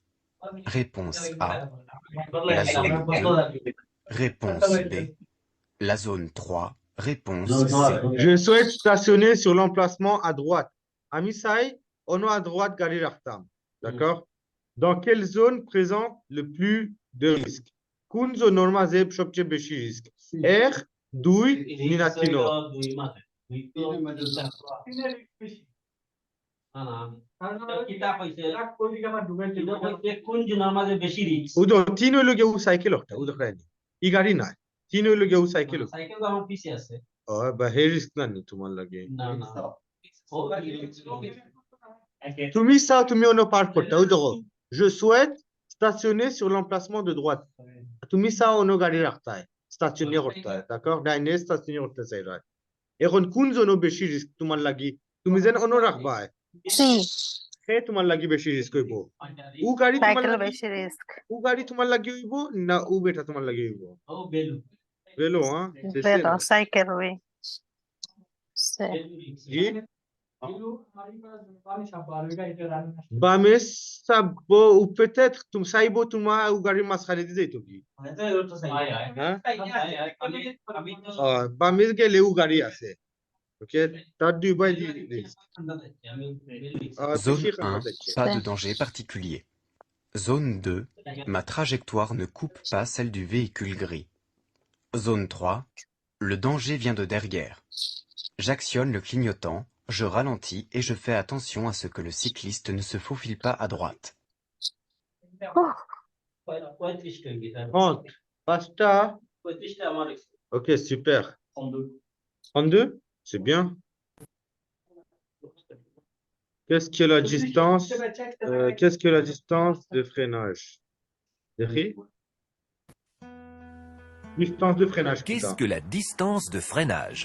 Réponse A. La zone 2. Réponse B. La zone 3. Réponse C. Je souhaite stationner sur l'emplacement à droite. Amisai, on a à droite Gari Rachtam. D'accord? Dans quelle zone présente le plus de risques? Kun zone normale zeb shopche beshi risque. R, Dui, Ninatino. Udo, Tino loge u cycle hota, Udo Krani. Igari na. Tino loge u cycle. Oh, but here risk nani তোমার লাগে। তুমি ça, তুমি ono park করতে, Udo. Je souhaite stationner sur l'emplacement de droite. তুমি ça ono গাড়ি রাখতে হয়, stationner করতে হয়, d'accord? ডাইনে stationner করতে চাই রায়। এখন কোন জন্য বেশি রিস্ক তোমার লাগি? তুমি যেন ono রাখবা। সি। হে তোমার লাগি বেশি রিস্ক হইব। ও গাড়ি তোমার সাইকেল লাগি বেশি রিস্ক। ও গাড়ি তোমার লাগি হইব না ও বেটা তোমার লাগি হইব? Vélo, hein? C'est বেলো, ça. Cycle, oui. সে। জি? বামে সাবো ou peut-être তুম সাইবো তোমার ও গাড়ি মাঝখানে দিয়ে যাইতো কি? বামে গেলে ও গাড়ি আছে। OK? T'as du bail Zone 1. Pas de danger particulier. Zone 2. Ma trajectoire ne coupe pas celle du véhicule gris. Zone 3. Le danger vient de derrière. J'actionne le clignotant, je ralentis et je fais attention à ce que le cycliste ne se faufile pas à droite. Pasta. OK, super. 32? C'est bien. Qu'est-ce que la distance? Qu'est-ce que la distance de freinage? Distance de freinage. Qu'est-ce que la distance de freinage?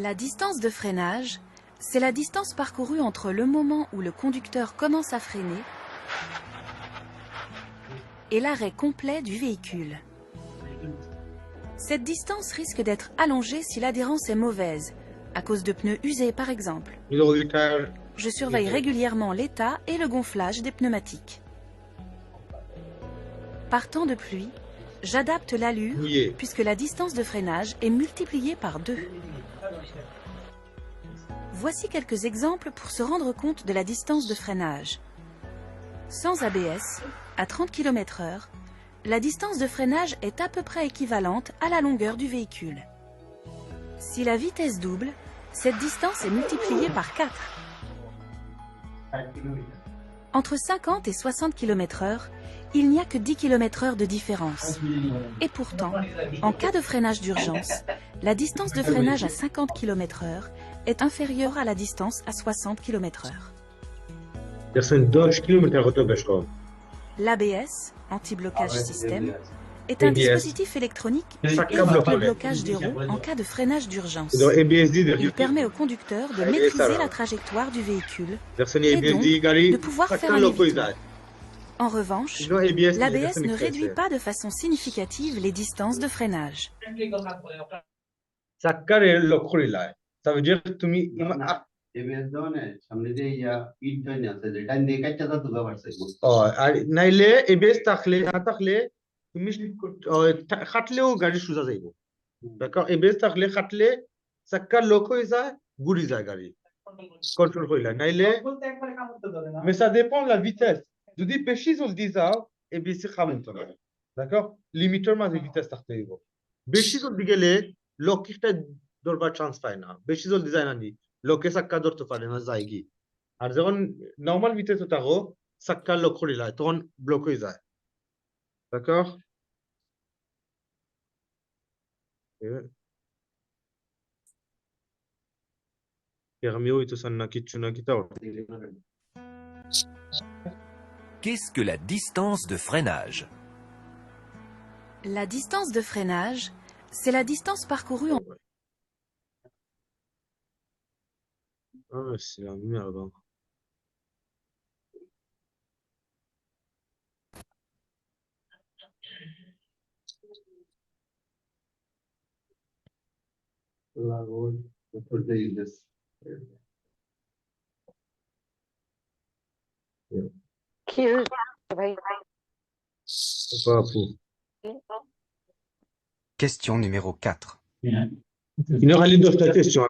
La distance de freinage, c'est la distance parcourue entre le moment où le conducteur commence à freiner et l'arrêt complet du véhicule. Cette distance risque d'être allongée si l'adhérence est mauvaise, à cause de pneus usés par exemple. Je surveille régulièrement l'état et le gonflage des pneumatiques. Par temps de pluie, J'adapte l'allure Oui. puisque la distance de freinage est multipliée par 2. Voici quelques exemples pour se rendre compte de la distance de freinage. Sans ABS, à 30 km/h, la distance de freinage est à peu près équivalente à la longueur du véhicule. Si la vitesse double, cette distance est multipliée par 4. Entre 50 et 60 km/h, il n'y a que 10 km/h de différence. Et pourtant, en cas de freinage d'urgence, la distance de freinage à 50 km/h est inférieure à la distance à 60 km/h. L'ABS, anti-blocage système, est un ABS. dispositif électronique qui Ça évite câble le le blocage des roues en cas de freinage d'urgence. ABSD Il permet au conducteur de ABS maîtriser alors. la trajectoire du véhicule Personne et donc ABSD de pouvoir faire un évitement. En revanche, l'ABS ne réduit pas de façon significative les distances de freinage. Sakkar lokhorilai. Ça veut dire তুমি এবিএস দনে সামনে যে ইট জয়েন আছে যেটা দিয়ে কাটটা তো ব্যবহার চাইবো আর নাইলে এবিএস থাকলে না থাকলে তুমি খাটলেও গাড়ি সোজা যাইব দেখো এবিএস থাকলে খাটলে চাক্কার লক হয়ে যায় ঘুরি যায় গাড়ি কন্ট্রোল কইলা নাইলে mais ça dépend de la vitesse যদি বেশি জলদি যাও এবিএস কাম হতো না দেখো লিমিটের মাঝে ভিটেস থাকতে হইব বেশি জলদি গেলে লকটা ধরবার চান্স পায় না বেশি জলদি যায় না নি লোকে চাক্কা ধরতে পারে না যায় কি আর যখন নরমাল ভিটেসে থাকো চাক্কা লক করিলা তখন ব্লক হয়ে যায় d'accord permis হইতো না কিছু না কি তাও Qu'est-ce que la distance de freinage? La distance de freinage, c'est la distance parcourue en... Ah, c'est la merde. La road for the this কি ভাই Pas fou. Question numéro 4. Une heure à l'île de ta question.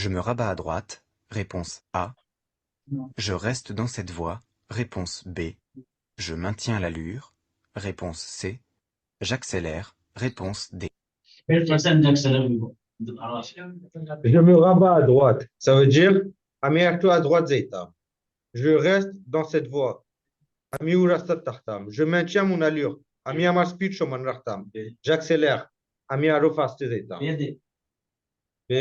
Je me rabats à droite. Réponse A. Je reste dans cette voie. Réponse B. Je maintiens l'allure. Réponse C. J'accélère. Réponse D. Je me rabats à droite. Ça veut dire, Ami-toi à droite, Zeta. Je reste dans cette voie. Ami Urasta Tartam. Je maintiens mon allure. Ami Amar Speech Oman Rachtam. J'accélère. Ami Aro Fast Zeta. B.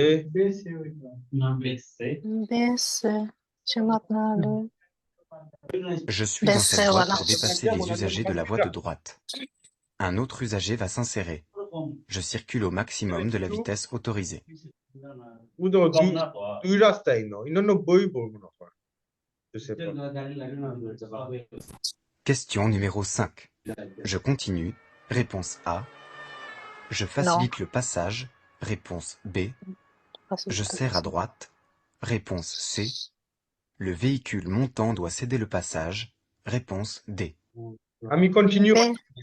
Je suis dans cette voie pour dépasser les usagers de la voie de droite. Un autre usager va s'insérer. Je circule au maximum de la vitesse autorisée. Udo, tu restes, non? Il n'en a pas eu pour mon enfant. Je sais pas. Question numéro 5. Je continue. Réponse A. Je facilite le passage. Réponse B. Je serre à droite. Réponse C. Le véhicule montant doit céder le passage. Réponse D. Ami, continue.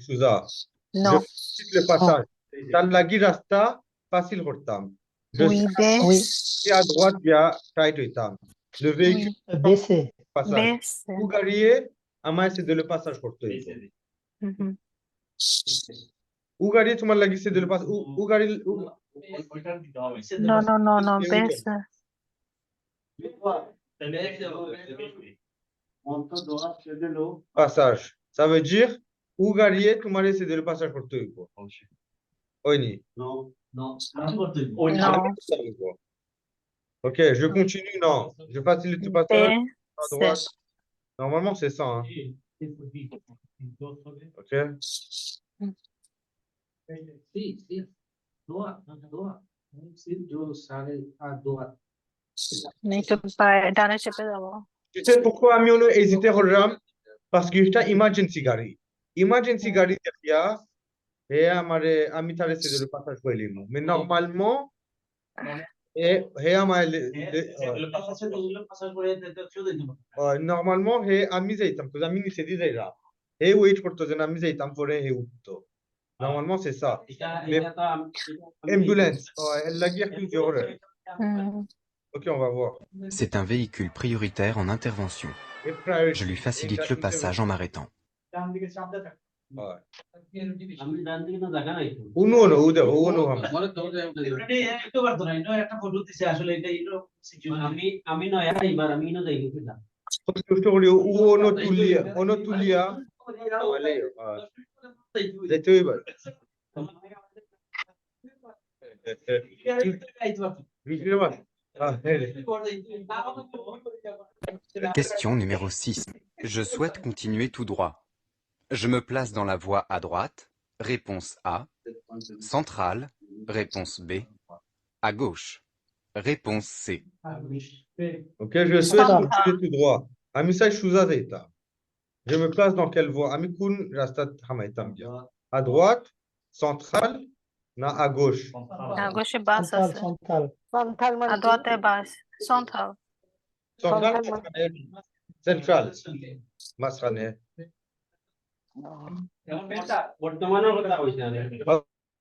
Souza. Non. Je facilite le passage. Dans la girasta, facile hortam. Oui, B. Oui. Et à droite, il y a tight hortam. Le véhicule BC. passage. BC. Ou garier, amai c'est de le passage pour toi. Ou garier, tu m'as lagi c'est de le passage. Ou garier. Non, non, non, non, BC. Passage. Ça veut dire, ou garier, tu m'as laissé de le passage pour toi. Oni. no Non. Non. Ok, je continue. Non, je facilite le passage. À droite. Normalement, c'est ça. Hein. Ok. नहीं तो डाने চেপে যাবো Tu sais pourquoi আমি হলো hésité করলাম? Parce que এটা emergency গাড়ি। Emergency গাড়ি দেখিয়া হে আমারে আমি তারে সেজন্য পাসাজ কইলিম mais normalement হে আমায় normalement হে আমি যাইতাম তো আমি নিচে দিয়ে যাইরা হে ওয়েট করতো যে আমি যাইতাম পরে হে উঠতো normalement c'est ça ambulance elle l'a dit plusieurs heures. Ok, on va voir. C'est un véhicule prioritaire en intervention. Je lui facilite le passage en m'arrêtant. Uno tulia. Question numéro 6. Je souhaite continuer tout droit. Je me place dans la voie à droite. Réponse A. Centrale. Réponse B. À gauche. Réponse C. Ok, je souhaite continuer tout droit. Amisa Shuzazeta. Je me place dans quelle voie? Amikun Rastat Hamaitam. À droite, centrale, na à gauche. À gauche et basse. Central. À droite et basse. Central. Centrale, central. Masrane.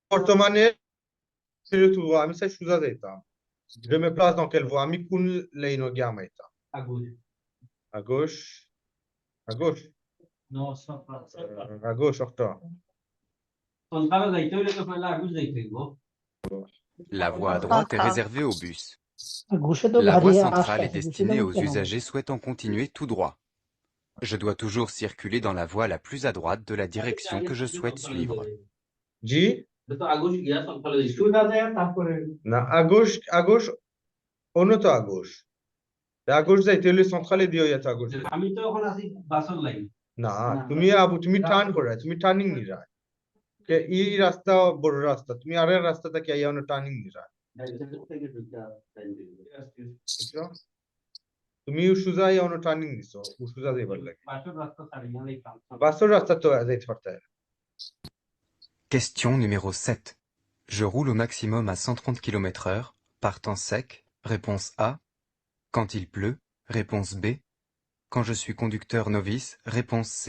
Portemane, c'est le tout droit. Amisa Shuzazeta. Je me place dans quelle voie? Amikun Leino Giamaita. À gauche. À gauche. À gauche. Non, central. À gauche, Octa. La voie à droite est réservée aux bus. ঘুষে তো La voie ভারী centrale est আসছে, destinée aux কেন? usagers souhaitant continuer tout droit. Je dois toujours circuler dans la voie la plus à droite de la direction que je souhaite suivre. J. Na, à gauche, on est à gauche. À gauche, ça a été le central et Dio à gauche. Na, তুমি টার্ন করে তুমি টার্নিং নি যায় কে এই রাস্তা বড় রাস্তা তুমি আরের রাস্তাটা কি আইয়া টার্নিং নি যায় তুমি সুজা আইয়া টার্নিং নিছো সুজা যাইবার লাগে বাসর রাস্তা তো যাইতে পারতে Question numéro 7. Je roule au maximum à 130 km/h, par temps sec. Réponse A. Quand il pleut. Réponse B. Quand je suis conducteur novice. Réponse C.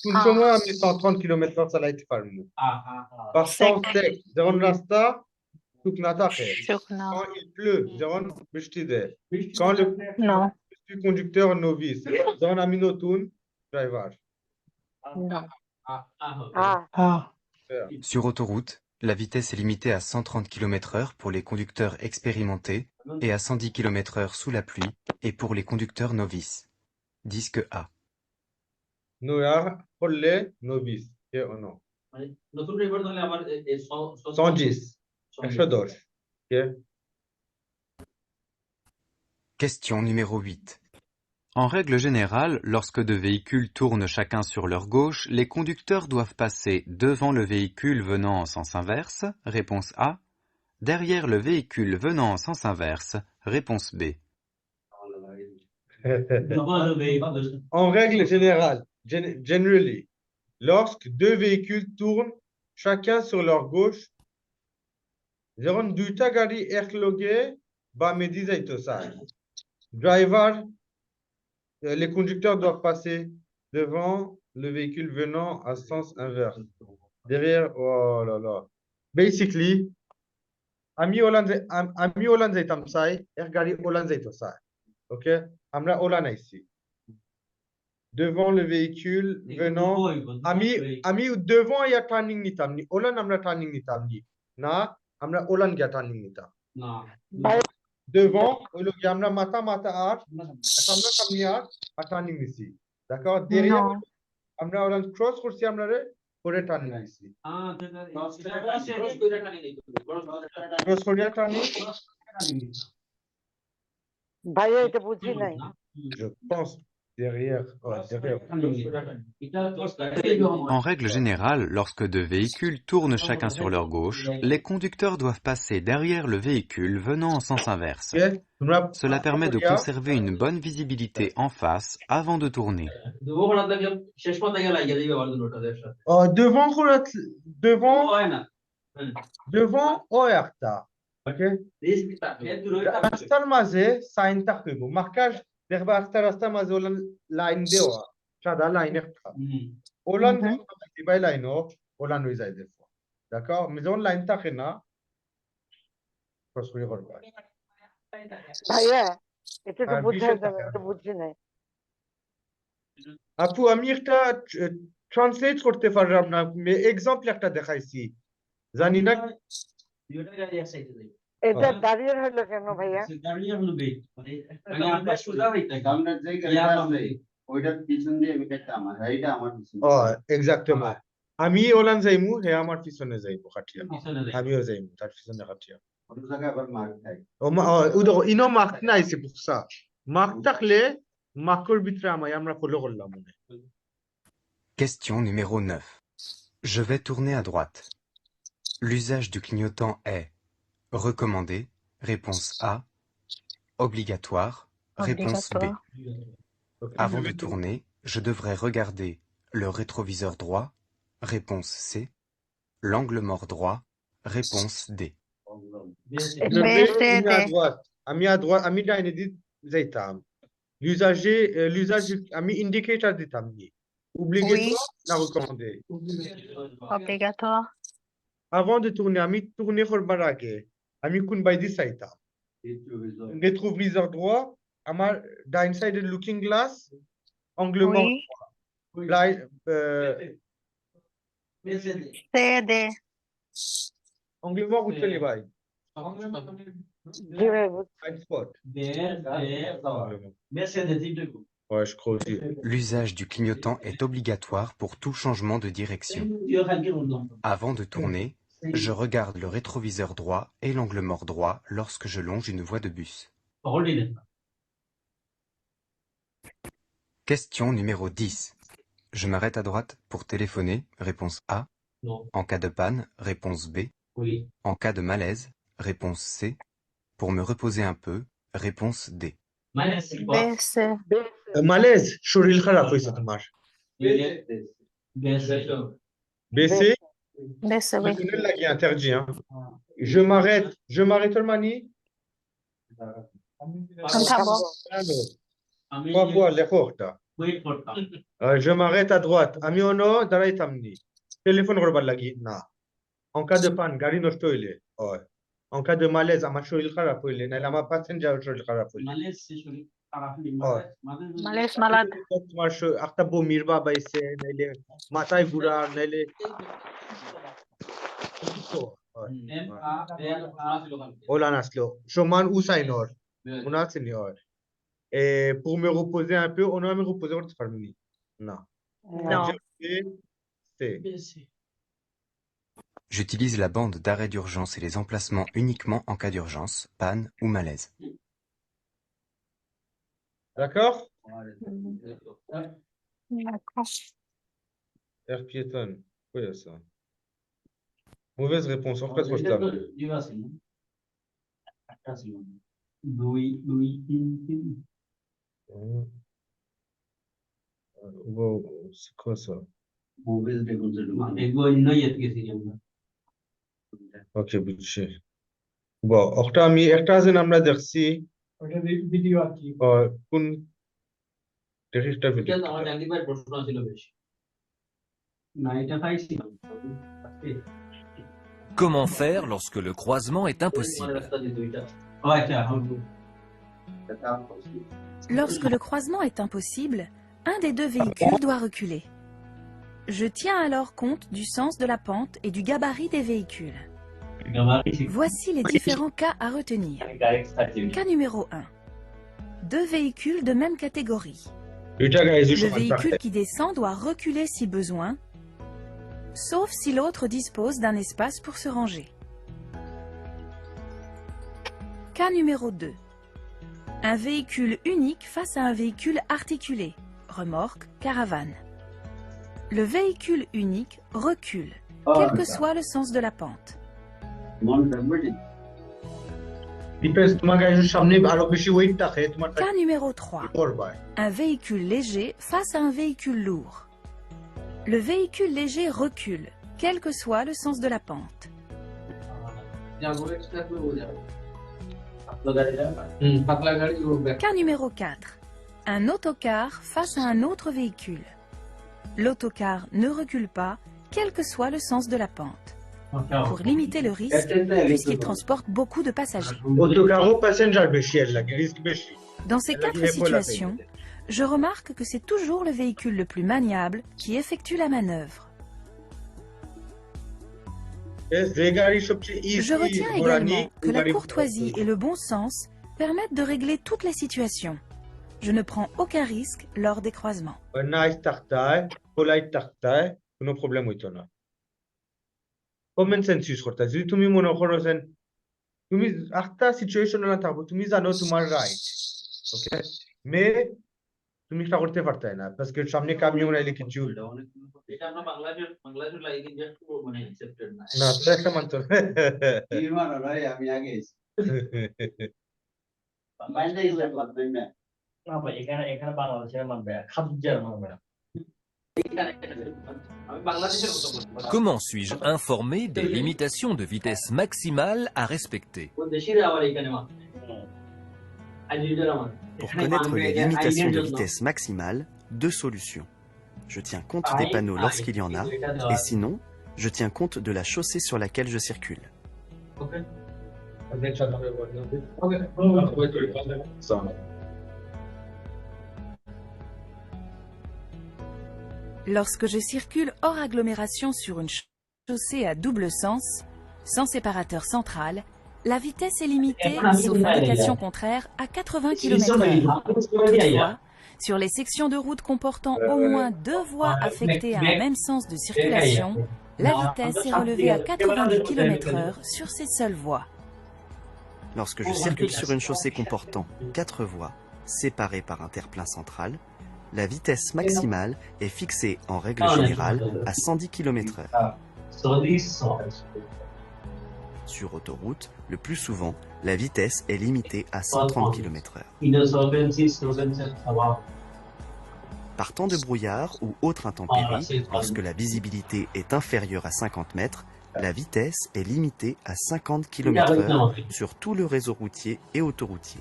tout le সময় আমি 130 km/h চালাইতে পারবো par temps sec যখন রাস্তা শুকনা থাকে quand il pleut যখন বৃষ্টি দেয় quand je suis conducteur novice যখন আমি নতুন driver Sur autoroute, la vitesse est limitée à 130 km/h pour les conducteurs expérimentés et à 110 km/h sous la pluie et pour les conducteurs novices. Disque A. নোয়া হলে novice কে ono নতুন ড্রাইভার হলে আবার 110 110 কে Question numéro 8. En règle générale, lorsque deux véhicules tournent chacun sur leur gauche, les conducteurs doivent passer devant le véhicule venant en sens inverse. Réponse A. Derrière le véhicule venant en sens inverse. Réponse B. En règle générale, generally, lorsque deux véhicules tournent chacun sur leur gauche, যখন দুইটা গাড়ি একলগে বামে দিয়ে যাইতেছে driver les conducteurs doivent passer devant le véhicule venant à sens inverse derrière oh là là basically আমি ওলান যাইতাম চাই এক গাড়ি ওলান যাইতেছে ওকে আমরা ওলান আইছি devant le véhicule venant আমি devant ya turning নিতাম নি ওলান আমরা turning নিতাম নি না আমরা ওলান গিয়া turning নিতাম না devant ওই লোক আমরা মাথা আর সামনে আর turning নিছি দেখো derrière আমরা ওলান ক্রস করছি আমরা রে করে turning নিছি ক্রস করে turning ভাইয়া এটা বুঝি নাই je pense Derrière. Ouais, derrière. En règle générale, lorsque deux véhicules tournent chacun sur leur gauche, les conducteurs doivent passer derrière le véhicule venant en sens inverse. Ok? তোমরা Cela permet de করিয়া, conserver une bonne visibilité en face avant de tourner. শেষ পথে গেলে লাগিয়ে দিবে আবার দুটোটা একসাথে devant devant হয় না devant ও একটা ওকে রাস্তার মাঝে সাইন থাকবে মার্কাজ দেখবা একটা রাস্তার মাঝে ওলা লাইন দেওয়া সাদা লাইন একটা ওলান দিবাই লাইনও ওলান হয়ে যায় দেখো দেখো যখন লাইন থাকে না প্রশ্ন করবা ভাইয়া এটা একটু আর বুঝাই বিশেষ দেবেন থাকে। একটু বুঝছি নাই আপু আমি একটা ট্রান্সলেট করতে পারলাম না এক্সাম্পল একটা দেখাইছি জানি না দুটোটা গাড়ি একসাথে যাবে এটা দাঁড়িয়ে হলো কেন ভাইয়া দাঁড়িয়ে হলো বে মানে আমরা সোজা হইতে সামনের যে গাড়িটা আছে ওইটার পিছন দিয়ে আমি একটা আমার এইটা আমার পিছন ও এক্সাক্টলি আমি ওলান যাইমু হে আমার পিছনে যাইবো খাটিয়া আমিও যাইমু তার পিছনে খাটিয়া ওই জায়গায় আবার মার খাই ও মা ইনো মার্ক নাইছে বুকসা মার্ক থাকলে মার্কের ভিতরে আমরা ফলো করলাম মনে Question numéro 9. Je vais tourner à droite. L'usage du clignotant est recommandé, réponse A, obligatoire, réponse B. Avant de tourner, je devrais regarder le rétroviseur droit, réponse C, l'angle mort droit, réponse D. আমি à droite আমি ডাইনে যাইতাম l'usage আমি ইন্ডিকেটর দিতাম নি obligatoire না recommandé Obligatoire. avant de tourner আমি tourner করবার আগে আমি কোন বাইদি চাইতাম rétroviseur droit আমার ডাইন সাইডের looking glass angle mort CD. angle mort উঠে নি ভাই জি ভাই blind spot ouais je crois aussi L'usage du clignotant est obligatoire pour tout changement de direction. Avant de tourner, je regarde le rétroviseur droit et l'angle mort droit lorsque je longe une voie de bus. Question numéro 10. Je m'arrête à droite pour téléphoner, réponse A. Non. En cas de panne, réponse B. Oui. En cas de malaise, réponse C. Pour me reposer un peu, réponse D. Malaise, c'est quoi? BC. malaise শরীর খারাপ হয়েছে তোমার baissé BC, oui. qui est interdit hein. je m'arrête mani trois fois les portes je m'arrête à droite আমি ono দাঁড়াইতাম নি টেলিফোন করবার লাগি না en cas de panne গাড়ি নষ্ট হইলে হয় en cas de malaise আমার শরীর খারাপ হইলে নাইলে আমার প্যাসেঞ্জার শরীর খারাপ হইলে malaise c'est শরীর খারাপ হইলে Malaise malade. তোমার একটা বমির বা বাইছে নাইলে মাথায় ঘুরা নাইলে ওলান আসলো সমান উসাইনর মনে আছে নি হয় pour me reposer un peu on a me reposer করতে পারবি না Non. J'utilise la bande d'arrêt d'urgence et les emplacements uniquement en cas d'urgence, panne ou malaise. d'accord D'accord. air piéton quoi est ça mauvaise réponse en fait c'est quoi ça ok বুঝছি ওটা আমি একটা যেন আমরা দেখছি ওটা ভিডিও আর কি কোন টেক্সটটা ভিডিও আমার একবার প্রশ্ন ছিল বেশি না এটা পাইছি Comment faire lorsque le croisement est impossible? Lorsque le croisement est impossible, un des deux véhicules doit reculer. Je tiens alors compte du sens de la pente et du gabarit des véhicules. Voici les différents cas à retenir. Cas numéro 1. Deux véhicules de même catégorie. Le véhicule qui descend doit reculer si besoin, sauf si l'autre dispose d'un espace pour se ranger. Cas numéro 2. Un véhicule unique face à un véhicule articulé, remorque, caravane. Le véhicule unique recule, quel que soit le sens de la pente. Depends, তোমার গাড়ির সামনে আরো বেশি ওয়েট থাকে তোমার Cas numéro 3. করবে Un véhicule léger face à un véhicule lourd. Le véhicule léger recule, quel que soit le sens de la pente. Cas numéro 4. Un autocar face à un autre véhicule. L'autocar ne recule pas, quel que soit le sens de la pente. Pour limiter le risque, puisqu'il transporte beaucoup de passagers. অটোকারও প্যাসেঞ্জার বেশি এর লাগে রিস্ক বেশি Dans ces 4 situations, je remarque que c'est toujours le véhicule le plus maniable qui effectue la manœuvre. যে গাড়ি সবচেয়ে Je easy retiens également que la courtoisie et le bon sens permettent de régler toutes les situations. Je ne prends aucun risque lors des croisements. Nice থাকতায় পোলাইট থাকতায় কোনো প্রবলেম হইতো না common sense use করতে যদি তুমি মনে করো যে তুমি একটা সিচুয়েশনে না থাকো তুমি জানো তোমার রাইট ওকে মে তুমি এটা করতে পারতে না parce que সামনে কামিয়ন আইলে কিছু এটা আমরা বাংলাদেশের লাগে কিন্তু মানে অ্যাকসেপ্টেড না না তো একটা মানতো নির্মাণ ভাই আমি আগে মাইন্ডে ইজ লাগবে না না ভাই এখানে বাংলাদেশের মানবে খাদ্যের মানবে না Comment suis-je informé des limitations de vitesse maximale à respecter? Pour connaître les limitations de vitesse maximale, deux solutions. Je tiens compte des panneaux lorsqu'il y en a, et sinon, je tiens compte de la chaussée sur laquelle je circule. Lorsque je circule hors agglomération sur une chaussée à double sens, sans séparateur central, la vitesse est limitée, sauf indication contraire, à 80 km/h. Toutefois, sur les sections de route comportant au moins 2 voies affectées à un même sens de circulation, la vitesse est relevée à 90 km/h sur ces seules voies. Lorsque je circule sur une chaussée comportant 4 voies, séparées par un terre-plein central, la vitesse maximale est fixée en règle générale à 110 km/h. Sur autoroute, le plus souvent, la vitesse est limitée à 130 km/h. Par temps de brouillard ou autre intempérie, lorsque la visibilité est inférieure à 50 mètres, la vitesse est limitée à 50 km/h sur tout le réseau routier et autoroutier.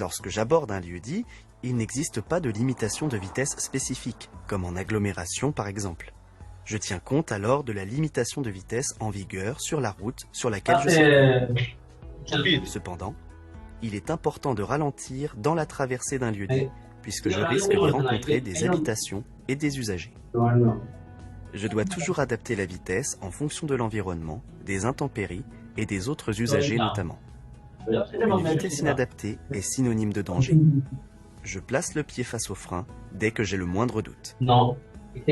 Lorsque j'aborde un lieu-dit, il n'existe pas de limitation de vitesse spécifique, comme en agglomération par exemple. Je tiens compte alors de la limitation de vitesse en vigueur sur la route sur laquelle je circule. Cependant, il est important de ralentir dans la traversée d'un lieu-dit, puisque je risque d'y rencontrer des habitations et des usagers. Je dois toujours adapter la vitesse en fonction de l'environnement, des intempéries et des autres usagers notamment. Une vitesse inadaptée est synonyme de danger. Je place le pied face au frein dès que j'ai le moindre doute. Non. Ok,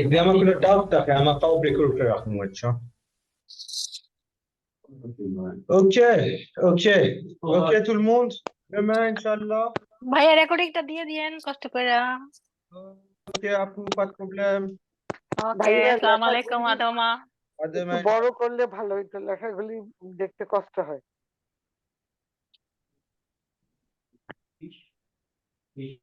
tout le monde. Demain, Inch'Allah. ভাইয়া রেকর্ডিংটা দিয়ে দিয়েন কষ্ট করে Ok, আপু, pas de problème. ওকে ভাইয়া, আসসালামু আলাইকুম আদমা À demain. একটু বড় করলে ভালো হইতো, লেখাগুলি দেখতে কষ্ট হয়।